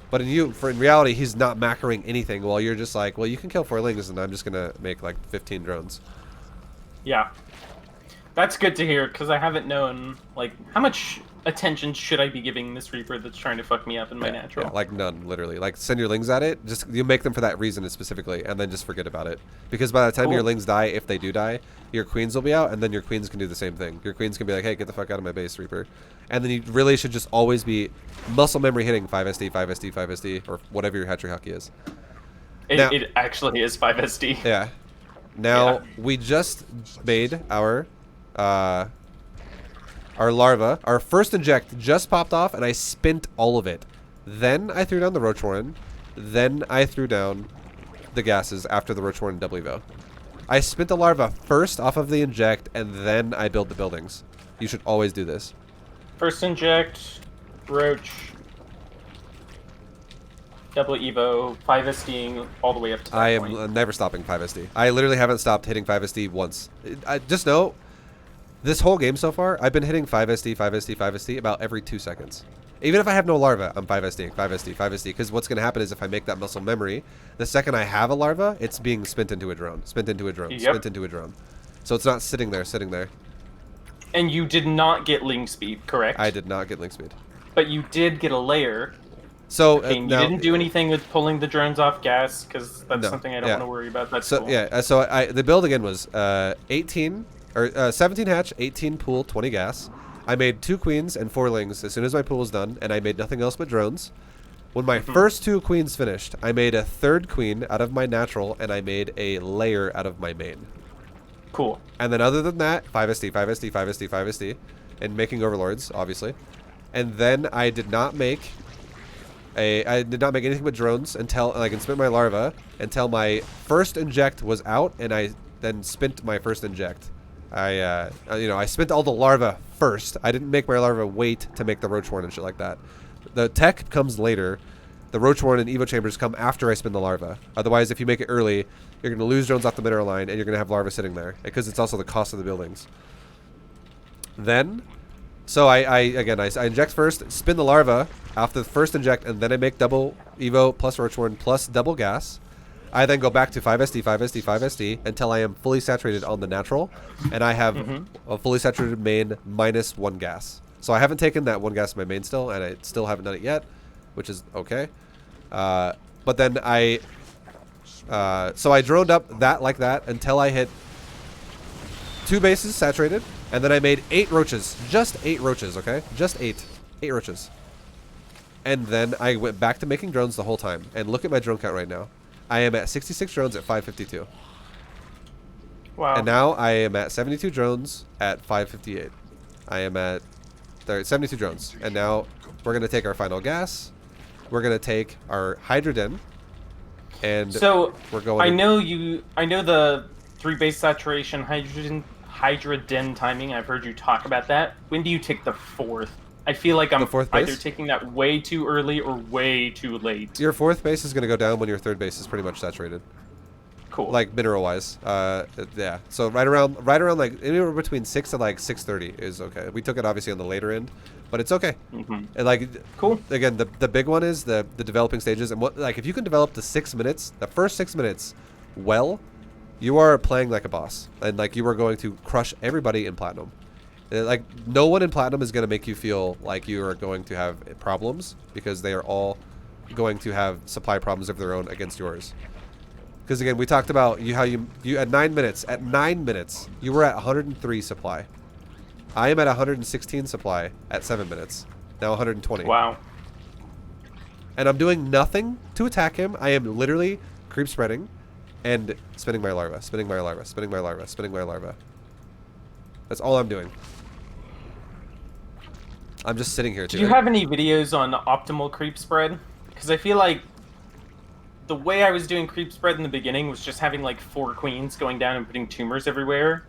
But in reality, he's not macroing anything while you're just like, well, you can kill 4 lings and I'm just gonna make like 15 drones. Yeah. That's good to hear, because I haven't known, like, how much attention should I be giving this Reaper that's trying to fuck me up in my natural? Yeah, like none, literally. Like, send your lings at it. Just you make them for that reason specifically, and then just forget about it. Because by the time your lings die, if they do die, your queens will be out, and then your queens can do the same thing. Your queens can be like, hey, get the fuck out of my base, Reaper. And then you really should just always be muscle memory hitting 5SD, 5SD, 5SD, or whatever your hatchery hockey is. It actually is 5SD. Yeah. Now, we just made our larva. Our first inject just popped off, and I spent all of it. Then I threw down the Roach Warren. Then I threw down the gases after the Roach Warren double evo. I spent the larva first off of the inject, and then I build the buildings. You should always do this. First inject, Roach, double evo, 5SDing all the way up to that I point. am never stopping 5SD. I literally haven't stopped hitting 5SD once. I just know, this whole game so far, I've been hitting 5SD, 5SD, 5SD about every 2 seconds. Even if I have no larva, I'm 5SDing, 5SD, 5SD. Because what's going to happen is if I make that muscle memory, the second I have a larva, it's being spent into a drone. Spent into a drone. Spent into a drone. So it's not sitting there. And you did not get ling speed, correct? I did not get link speed. But you did get a layer. So And you didn't do anything with pulling the drones off gas, because that's something I don't want to worry about. That's cool. Yeah, so the build again was 17 hatch, 18 pool, 20 gas. I made 2 queens and 4 lings as soon as my pool was done, and I made nothing else but drones. When my first 2 queens finished, I made a 3rd queen out of my natural, and I made a layer out of my main. Cool. And then other than that, 5SD, 5SD, 5SD, 5SD, and making overlords, obviously. And then I did not make anything but drones until I can spin my larva until my first inject was out, and I then spent my first inject. I spent all the larva first. I didn't make my larva wait to make the Roach Warren and shit like that. The tech comes later. The Roach Warren and Evo Chambers come after I spin the larva. Otherwise, if you make it early, you're going to lose drones off the mineral line, and you're going to have larva sitting there, because it's also the cost of the buildings. Then, so I inject first, spin the larva after the first inject, and then I make double Evo plus Roach Warren plus double gas. I then go back to 5SD, 5SD, 5SD until I am fully saturated on the natural, and I have a fully saturated main minus 1 gas. So I haven't taken that 1 gas in my main still, and I still haven't done it yet, which is okay. But then so I droned up that like that until I hit 2 bases saturated, and then I made 8 roaches. Just 8 roaches, okay? Just 8. 8 roaches. And then I went back to making drones the whole time. And look at my drone count right now. I am at 66 drones at 552. Wow. And now I am at 72 drones at 558. I am at 72 drones. And now we're going to take our final gas. We're going to take our Hydroden. And so we're going I know the 3 base saturation Hydroden timing. I've heard you talk about that. When do you take the 4th? I feel like I'm either taking that way too early or way too late. Your 4th base is going to go down when your 3rd base is pretty much saturated. Cool. Like mineral wise. Yeah. So right around like anywhere between 6 to like 6:30 is okay. We took it obviously on the later end, but it's okay. And like cool. Again, the big one is the developing stages, and what, like, if you can develop the first 6 minutes well, you are playing like a boss, and like you are going to crush everybody in Platinum. Like, no one in Platinum is going to make you feel like you are going to have problems, because they are all going to have supply problems of their own against yours. Because again, we talked about how you at 9 minutes, you were at 103 supply. I am at 116 supply at 7 minutes. Now 120. Wow. And I'm doing nothing to attack him. I am literally creep spreading and spinning my larva, spinning my larva, spinning my larva, spinning my larva. That's all I'm doing. I'm just sitting here too. Do you have any videos on optimal creep spread? Because I feel like the way I was doing creep spread in the beginning was just having like 4 queens going down and putting tumors everywhere.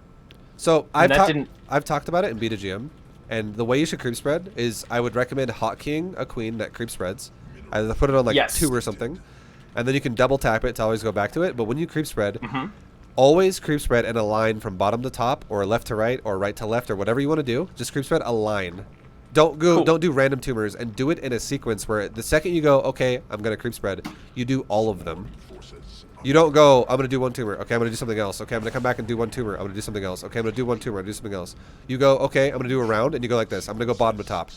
So I've talked about it in beta GM, And the way you should creep spread is I would recommend hotkeying a queen that creep spreads. Either put it on like Yes. 2 or something, and then you can double tap it to always go back to it. But when you creep spread, Mm-hmm. always creep spread in a line from bottom to top, or left to right, or right to left, or whatever you want to do. Just creep spread a line. Don't go. Cool. Don't do random tumors, and do it in a sequence where the second you go, okay, I'm gonna creep spread, you do all of them. You don't go, I'm gonna do 1 tumor. Okay, I'm gonna do something else. Okay, I'm gonna come back and do 1 tumor. I'm gonna do something else. Okay, I'm gonna do 1 tumor. I'm gonna do something else. You go, okay, I'm gonna do a round, and you go like this. I'm gonna go bottom to top.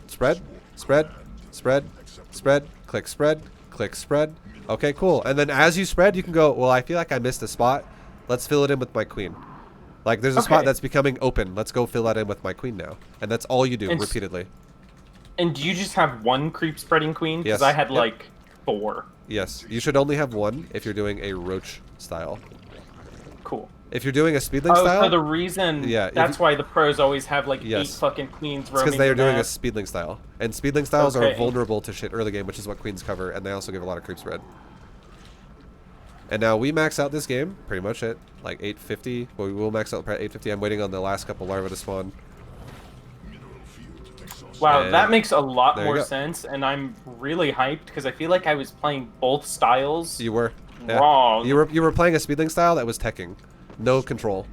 Spread, spread, spread, spread, click spread, click spread. Okay, cool. And then as you spread, you can go, well, I feel like I missed a spot. Let's fill it in with my queen. Like, there's a spot Okay. that's becoming open. Let's go fill that in with my queen now. And that's all you do And repeatedly. And do you just have 1 creep spreading queen? Because Yes. I had Yep. like 4. Yes, you should only have 1 if you're doing a roach style. Cool. If you're doing a speedling Oh, style, so the reason Yeah, if that's you- why the pros always have like 8 Yes. fucking queens it's roaming. because they're the doing a map. speedling style. And speedling styles are Okay. vulnerable to shit early game, which is what queens cover, and they also give a lot of creep spread. And now we max out this game pretty much at like 850. Well, we will max out at 850. I'm waiting on the last couple larvae to spawn. Wow, And that makes a lot there you more go. sense, and I'm really hyped because I feel like I was playing both styles You were yeah. wrong. You were playing a speedling style that was teching, no control.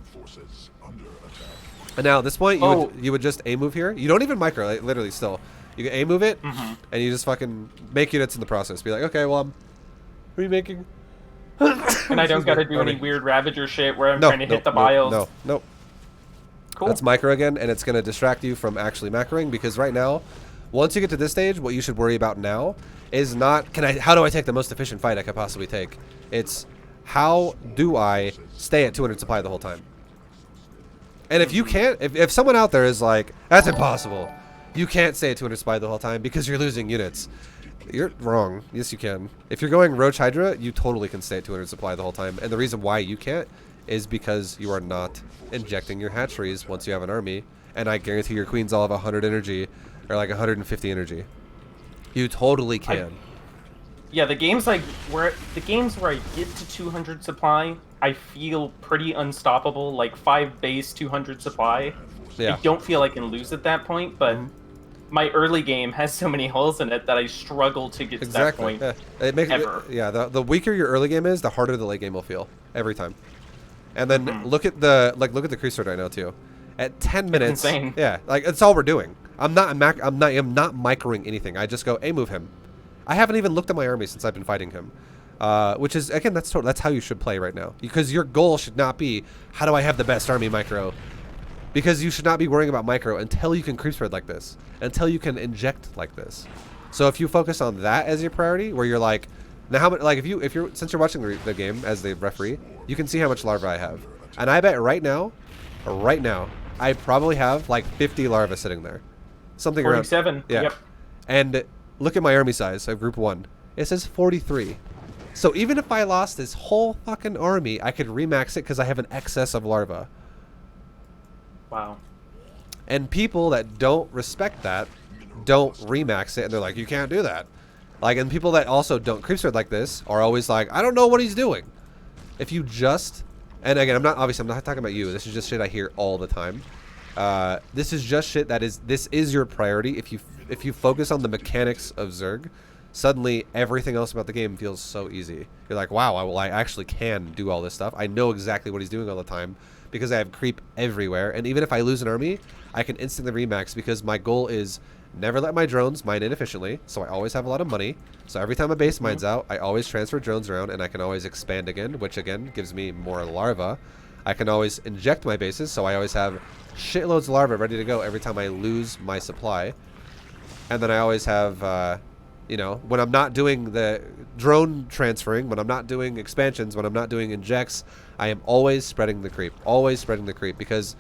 And now at this point, you would just A move here. You don't even micro, like, literally. Still, you can A move it, and you just fucking make units in the process. Be like, okay, well, I'm remaking. And I don't gotta do any Okay. weird Ravager shit where I'm trying to hit the bios. No. Cool. That's micro again, and it's going to distract you from actually macroing, because right now, once you get to this stage, what you should worry about now is not, how do I take the most efficient fight I could possibly take? It's, how do I stay at 200 supply the whole time? And if you can't, if someone out there is like, that's impossible, you can't stay at 200 supply the whole time because you're losing units. You're wrong. Yes, you can. If you're going Roach Hydra, you totally can stay at 200 supply the whole time. And the reason why you can't is because you are not injecting your hatcheries once you have an army. And I guarantee your queens all have 100 energy, or like 150 energy. You totally can. Yeah, the games where I get to 200 supply, I feel pretty unstoppable. Like 5 base, 200 supply. Yeah. I don't feel I can lose at that point, but my early game has so many holes in it that I struggle to get to that point. Yeah. It makes ever. The weaker your early game is, the harder the late game will feel every time. And then look at the crease sword right now too. At 10 minutes, insane. yeah, like that's all we're doing. I'm not microing anything. I just go, move him. I haven't even looked at my army since I've been fighting him. Which is, again, that's how you should play right now. Because your goal should not be, how do I have the best army micro? Because you should not be worrying about micro until you can creep spread like this. Until you can inject like this. So if you focus on that as your priority, where you're like, now how much, like since you're watching the game as the referee, you can see how much larvae I have. And I bet right now, I probably have like 50 larvae sitting there. Something 47. around. Yeah. Yep. And look at my army size of group 1. It says 43. So even if I lost this whole fucking army, I could remax it because I have an excess of larvae. Wow. And people that don't respect that don't remax it, and they're like, you can't do that. Like, and people that also don't creep spread like this are always like, I don't know what he's doing. If you just, and again, I'm not talking about you. This is just shit I hear all the time. This is just shit this is your priority. If you focus on the mechanics of Zerg, suddenly everything else about the game feels so easy. You're like, wow, I actually can do all this stuff. I know exactly what he's doing all the time because I have creep everywhere. And even if I lose an army, I can instantly remax because my goal is never let my drones mine inefficiently, so I always have a lot of money. So every time a base mines out, I always transfer drones around, and I can always expand again, which again gives me more larvae. I can always inject my bases, so I always have shitloads of larvae ready to go every time I lose my supply. And then I always have, when I'm not doing the drone transferring, when I'm not doing expansions, when I'm not doing injects, I am always spreading the creep. Always spreading the creep, because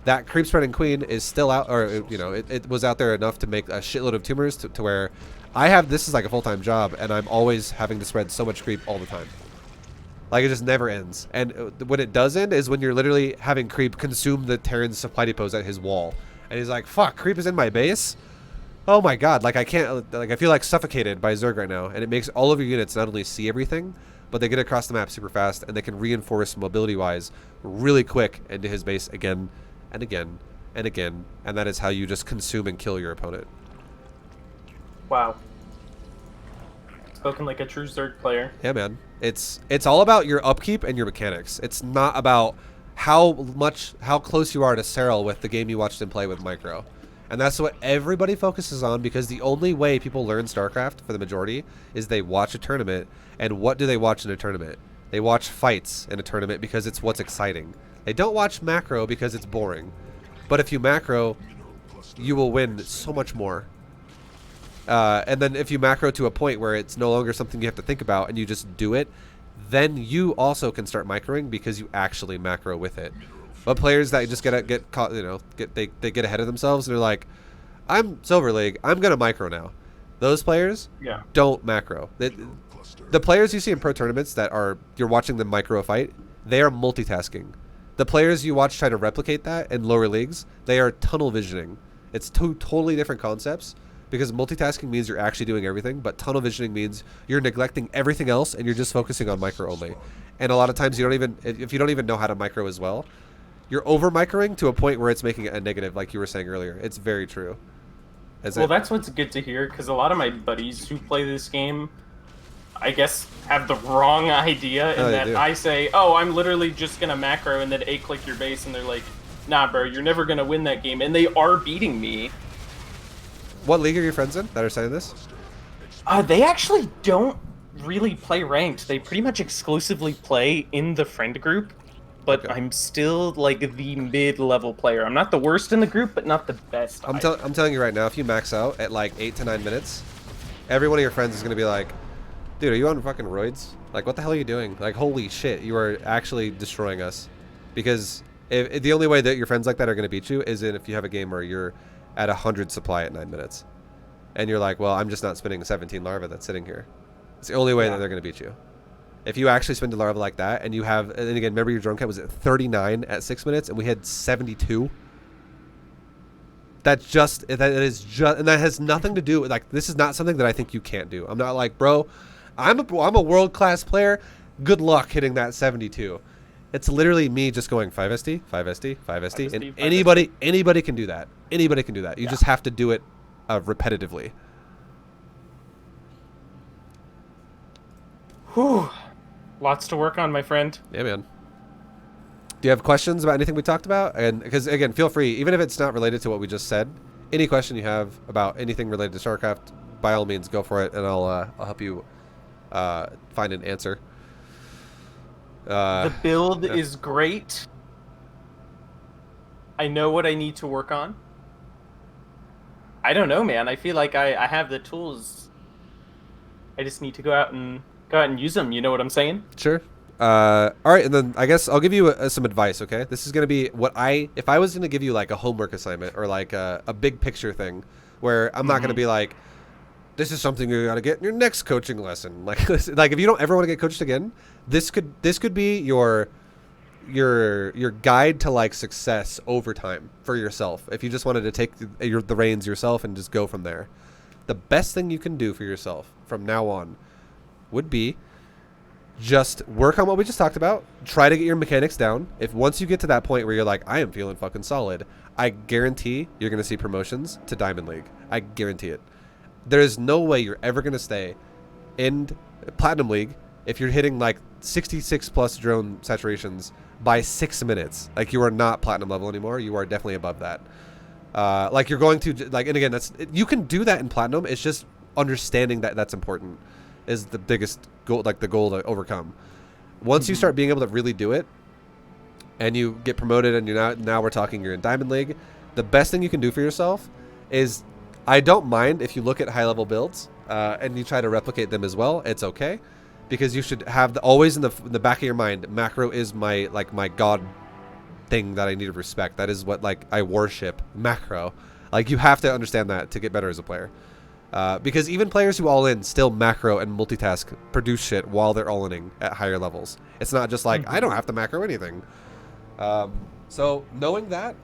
that creep spreading queen is still out, or it was out there enough to make a shitload of tumors to where this is like a full-time job, and I'm always having to spread so much creep all the time. Like, it just never ends. And when it does end is when you're literally having creep consume the Terran's supply depots at his wall, and he's like, fuck, creep is in my base? Oh my god, like I can't, like I feel like suffocated by Zerg right now, and it makes all of your units not only see everything, but they get across the map super fast, and they can reinforce mobility-wise really quick into his base again and again and again, and that is how you just consume and kill your opponent. Wow. Spoken like a true Zerg player. Yeah, man. It's all about your upkeep and your mechanics. It's not about how close you are to Serral with the game you watched him play with Micro. And that's what everybody focuses on, because the only way people learn StarCraft for the majority is they watch a tournament. And what do they watch in a tournament? They watch fights in a tournament because it's what's exciting. They don't watch macro because it's boring. But if you macro, you will win so much more. And then if you macro to a point where it's no longer something you have to think about and you just do it, then you also can start microing because you actually macro with it. But players that just get caught, you know, they get ahead of themselves and they're like, I'm Silver League, I'm gonna micro now. Those players don't macro. The players you see in pro tournaments that you're watching them micro a fight, they are multitasking. The players you watch try to replicate that in lower leagues, they are tunnel visioning. It's two totally different concepts, because multitasking means you're actually doing everything, but tunnel visioning means you're neglecting everything else and you're just focusing on micro only. And a lot of times if you don't even know how to micro as well, you're over microing to a point where it's making it a negative, like you were saying earlier. It's very true. That's what's good to hear, because a lot of my buddies who play this game, I guess, have the wrong idea in that I say, oh, I'm literally just going to macro and then A-click your base, and they're like, nah, bro, you're never going to win that game. And they are beating me. What league are your friends in that are saying this? They actually don't really play ranked. They pretty much exclusively play in the friend group. But okay. I'm still like the mid-level player. I'm not the worst in the group, but not the best. I'm telling you right now, if you max out at like 8 to 9 minutes, every one of your friends is going to be like, dude, are you on fucking roids? Like, what the hell are you doing? Like, holy shit, you are actually destroying us. Because if the only way that your friends like that are going to beat you is if you have a game where you're at 100 supply at 9 minutes. And you're like, well, I'm just not spending 17 larva that's sitting here. It's the only way that they're going to beat you. If you actually spend a larva like that, and you have, and again, remember your drone count was at 39 at 6 minutes, and we had 72. And that has nothing to do with, like, this is not something that I think you can't do. I'm not like, bro, I'm a world-class player. Good luck hitting that 72. It's literally me just going 5SD, 5SD, 5SD, and anybody can do that. Anybody can do that. You just have to do it repetitively. Whew. Lots to work on, my friend. Yeah, man. Do you have questions about anything we talked about? And because, again, feel free, even if it's not related to what we just said, any question you have about anything related to StarCraft, by all means, go for it, and I'll help you find an answer. The build is great. I know what I need to work on. I don't know, man. I feel like I have the tools. I just need to go out and use them. You know what I'm saying? Sure. All right, and then I guess I'll give you some advice, okay? This is going to be if I was going to give you like a homework assignment or like a big picture thing where I'm not going to be like, this is something you got to get in your next coaching lesson. Like if you don't ever want to get coached again, this could be your guide to like success over time for yourself. If you just wanted to take the reins yourself and just go from there. The best thing you can do for yourself from now on would be just work on what we just talked about. Try to get your mechanics down. If once you get to that point where you're like, I am feeling fucking solid, I guarantee you're going to see promotions to Diamond League. I guarantee it. There is no way you're ever going to stay in Platinum League if you're hitting like 66 plus drone saturations by 6 minutes. Like, you are not Platinum level anymore. You are definitely above that. Like, you're going to, like, and again, you can do that in Platinum. It's just understanding that that's important is the biggest goal, like the goal to overcome. Once you start being able to really do it and you get promoted and now we're talking you're in Diamond League, the best thing you can do for yourself is, I don't mind if you look at high level builds and you try to replicate them as well. It's okay, because you should have always in the back of your mind, macro is my god thing that I need to respect. That is what like I worship, macro. Like, you have to understand that to get better as a player. Because even players who all-in still macro and multitask, produce shit while they're all-inning at higher levels. It's not just like, I don't have to macro anything. So knowing that,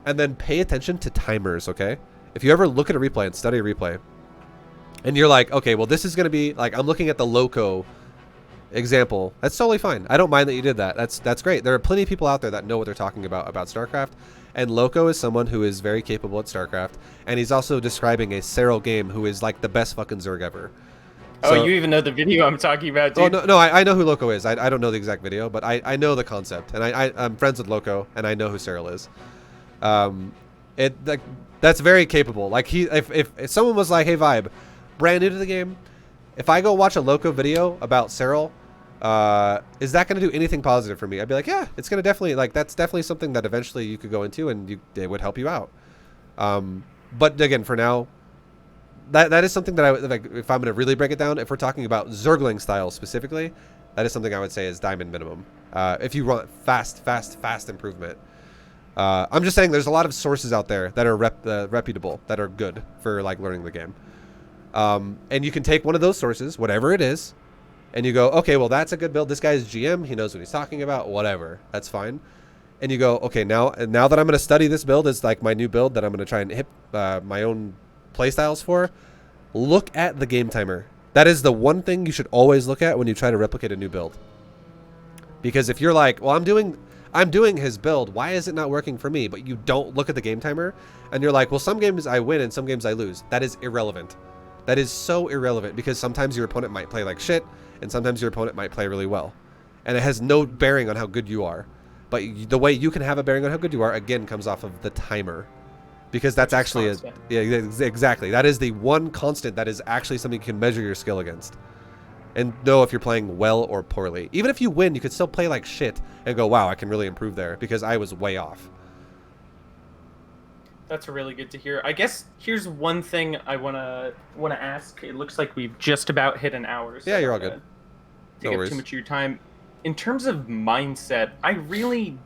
and then pay attention to timers, okay? If you ever look at a replay and study a replay, and you're like, okay, well, this is going to be, like, I'm looking at the loco example, that's totally fine. I don't mind that you did that. That's great. There are plenty of people out there that know what they're talking about StarCraft, and Loco is someone who is very capable at StarCraft, and he's also describing a Cyril game who is like the best fucking Zerg ever. Oh, So, you even know the video I'm talking about, dude. oh no, I know who Loco is. I don't know the exact video, but I know the concept, and I'm friends with Loco, and I know who Cyril is. That's very capable. Like if someone was like, hey ViBE, brand new to the game, if I go watch a Loco video about Cyril, is that going to do anything positive for me? I'd be like, yeah, it's going to definitely, like, that's definitely something that eventually you could go into and it would help you out. But again, for now, that is something that I would, like, if I'm going to really break it down, if we're talking about Zergling style specifically, that is something I would say is diamond minimum. If you want fast improvement. I'm just saying there's a lot of sources out there that are reputable, that are good for, like, learning the game. And you can take one of those sources, whatever it is, and you go, okay, well, that's a good build. This guy is GM. He knows what he's talking about. Whatever. That's fine. And you go, okay, now that I'm going to study this build as like my new build that I'm going to try and hit my own playstyles for, look at the game timer. That is the one thing you should always look at when you try to replicate a new build. Because if you're like, well, I'm doing his build, why is it not working for me? But you don't look at the game timer, and you're like, well, some games I win and some games I lose. That is irrelevant. That is so irrelevant, because sometimes your opponent might play like shit, and sometimes your opponent might play really well. And it has no bearing on how good you are. But the way you can have a bearing on how good you are, again, comes off of the timer. Because that's actually yeah, exactly. That is the one constant that is actually something you can measure your skill against. And know if you're playing well or poorly. Even if you win, you could still play like shit and go, wow, I can really improve there because I was way off. That's really good to hear. I guess here's one thing I wanna ask. It looks like we've just about hit an hour. So yeah, you're all good. Take up too much of your time. In terms of mindset, I really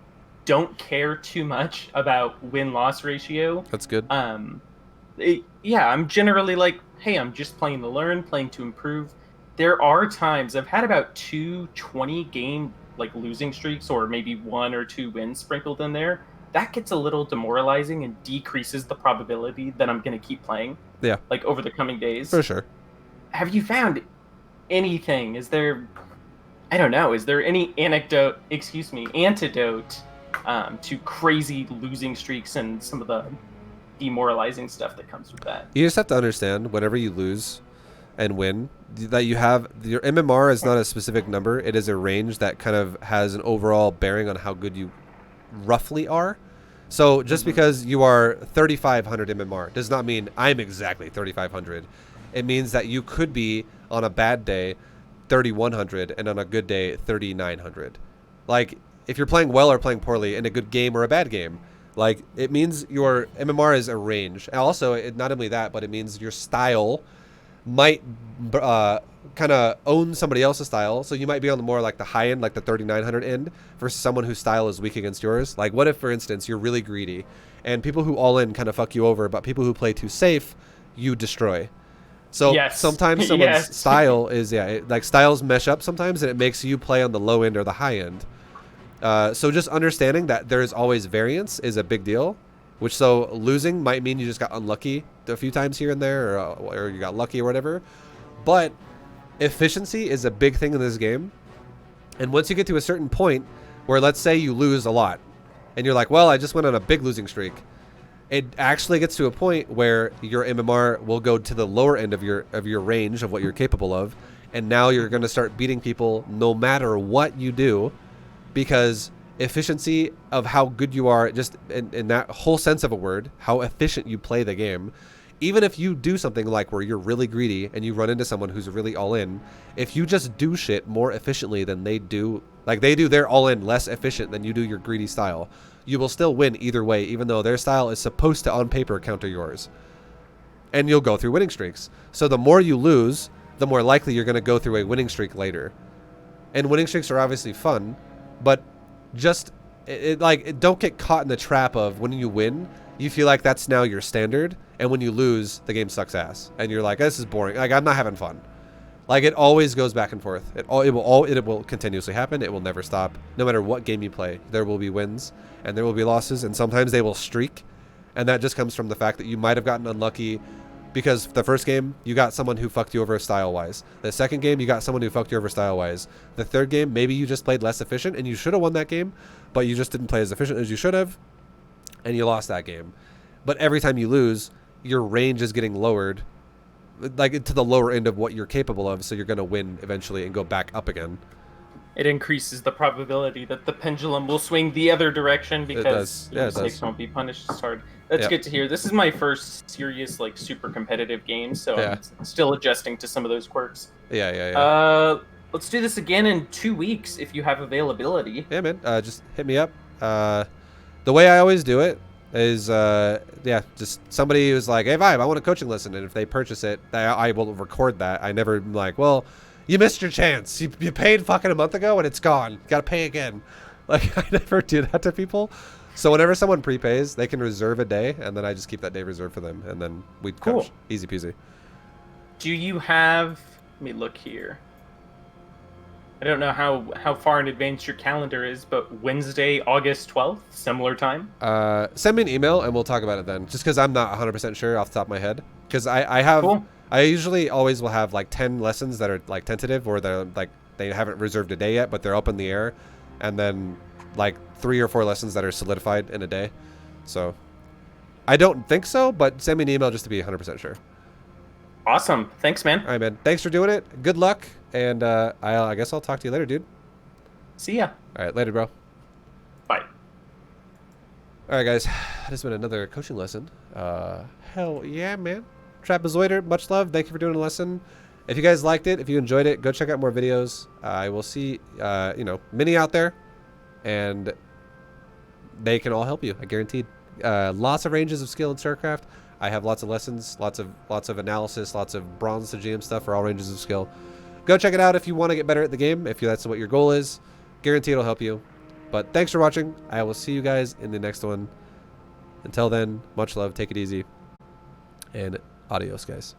don't care too much about win-loss ratio. That's good. Yeah, I'm generally like, hey, I'm just playing to learn, playing to improve. There are times I've had about 2 20-game like losing streaks, or maybe 1 or 2 wins sprinkled in there. That gets a little demoralizing and decreases the probability that I'm going to keep playing. Yeah. Like over the coming days. For sure. Have you found anything? Is there, I don't know, is there any antidote to crazy losing streaks and some of the demoralizing stuff that comes with that? You just have to understand, whenever you lose and win, that you have, your MMR is not a specific number. It is a range that kind of has an overall bearing on how good you roughly are. So just because you are 3,500 MMR does not mean I'm exactly 3,500. It means that you could be on a bad day 3,100 and on a good day 3,900. Like, if you're playing well or playing poorly in a good game or a bad game, like, it means your MMR is a range. And also, not only that, but it means your style might kind of own somebody else's style. So you might be on the more like the high end, like the 3,900 end, versus someone whose style is weak against yours. Like, what if, for instance, you're really greedy and people who all in kind of fuck you over, but people who play too safe, you destroy. So sometimes someone's style is, like, styles mesh up sometimes, and it makes you play on the low end or the high end. So just understanding that there is always variance is a big deal. Which, so losing might mean you just got unlucky a few times here and there, or you got lucky or whatever. But efficiency is a big thing in this game. And once you get to a certain point where, let's say you lose a lot, and you're like, well, I just went on a big losing streak. It actually gets to a point where your MMR will go to the lower end of your range of what you're capable of. And now you're going to start beating people no matter what you do, because efficiency of how good you are, just in that whole sense of a word, how efficient you play the game. Even if you do something like where you're really greedy and you run into someone who's really all in, if you just do shit more efficiently than they do, like they do their all in less efficient than you do your greedy style, you will still win either way, even though their style is supposed to on paper counter yours. And you'll go through winning streaks. So the more you lose, the more likely you're going to go through a winning streak later. And winning streaks are obviously fun, but just don't get caught in the trap of when you win, you feel like that's now your standard, and when you lose, the game sucks ass, and you're like, this is boring. Like, I'm not having fun. Like, it always goes back and forth. It will continuously happen. It will never stop. No matter what game you play, there will be wins and there will be losses, and sometimes they will streak, and that just comes from the fact that you might have gotten unlucky Because the first game, you got someone who fucked you over style-wise. The second game, you got someone who fucked you over style-wise. The third game, maybe you just played less efficient, and you should have won that game, but you just didn't play as efficient as you should have, and you lost that game. But every time you lose, your range is getting lowered, like to the lower end of what you're capable of, so you're going to win eventually and go back up again. It increases the probability that the pendulum will swing the other direction because Yeah, it mistakes does. won't be punished as hard. That's Yep. good to hear. This is my first serious, like, super competitive game, so Yeah. I'm still adjusting to some of those quirks. Yeah. Let's do this again in 2 weeks if you have availability. Yeah, man. Just hit me up. The way I always do it is, just somebody who's like, hey, ViBE, I want a coaching lesson. And if they purchase it, I will record that. I never am like, well, you missed your chance. You paid fucking a month ago and it's gone. You got to pay again. Like, I never do that to people. So whenever someone prepays, they can reserve a day, and then I just keep that day reserved for them, and then we Cool. coach. Easy peasy. Do you have... Let me look here. I don't know how far in advance your calendar is, but Wednesday, August 12th, similar time? Send me an email, and we'll talk about it then. Just because I'm not 100% sure off the top of my head. Because I have... Cool. I usually always will have, like, 10 lessons that are, like, tentative, or they're, like, they haven't reserved a day yet, but they're up in the air. And then, like, 3 or 4 lessons that are solidified in a day. So, I don't think so, but send me an email just to be 100% sure. Awesome. Thanks, man. All right, man. Thanks for doing it. Good luck. And I guess I'll talk to you later, dude. See ya. All right, later, bro. Bye. All right, guys. That has been another coaching lesson. Hell yeah, man. Trapezoider, much love. Thank you for doing a lesson. If you guys liked it, if you enjoyed it, go check out more videos. I will see, many out there, and they can all help you. I guaranteed. Lots of ranges of skill in StarCraft. I have lots of lessons, lots of analysis, lots of bronze to GM stuff for all ranges of skill. Go check it out if you want to get better at the game. If that's what your goal is, guarantee it'll help you. But thanks for watching. I will see you guys in the next one. Until then, much love. Take it easy, and adios, guys.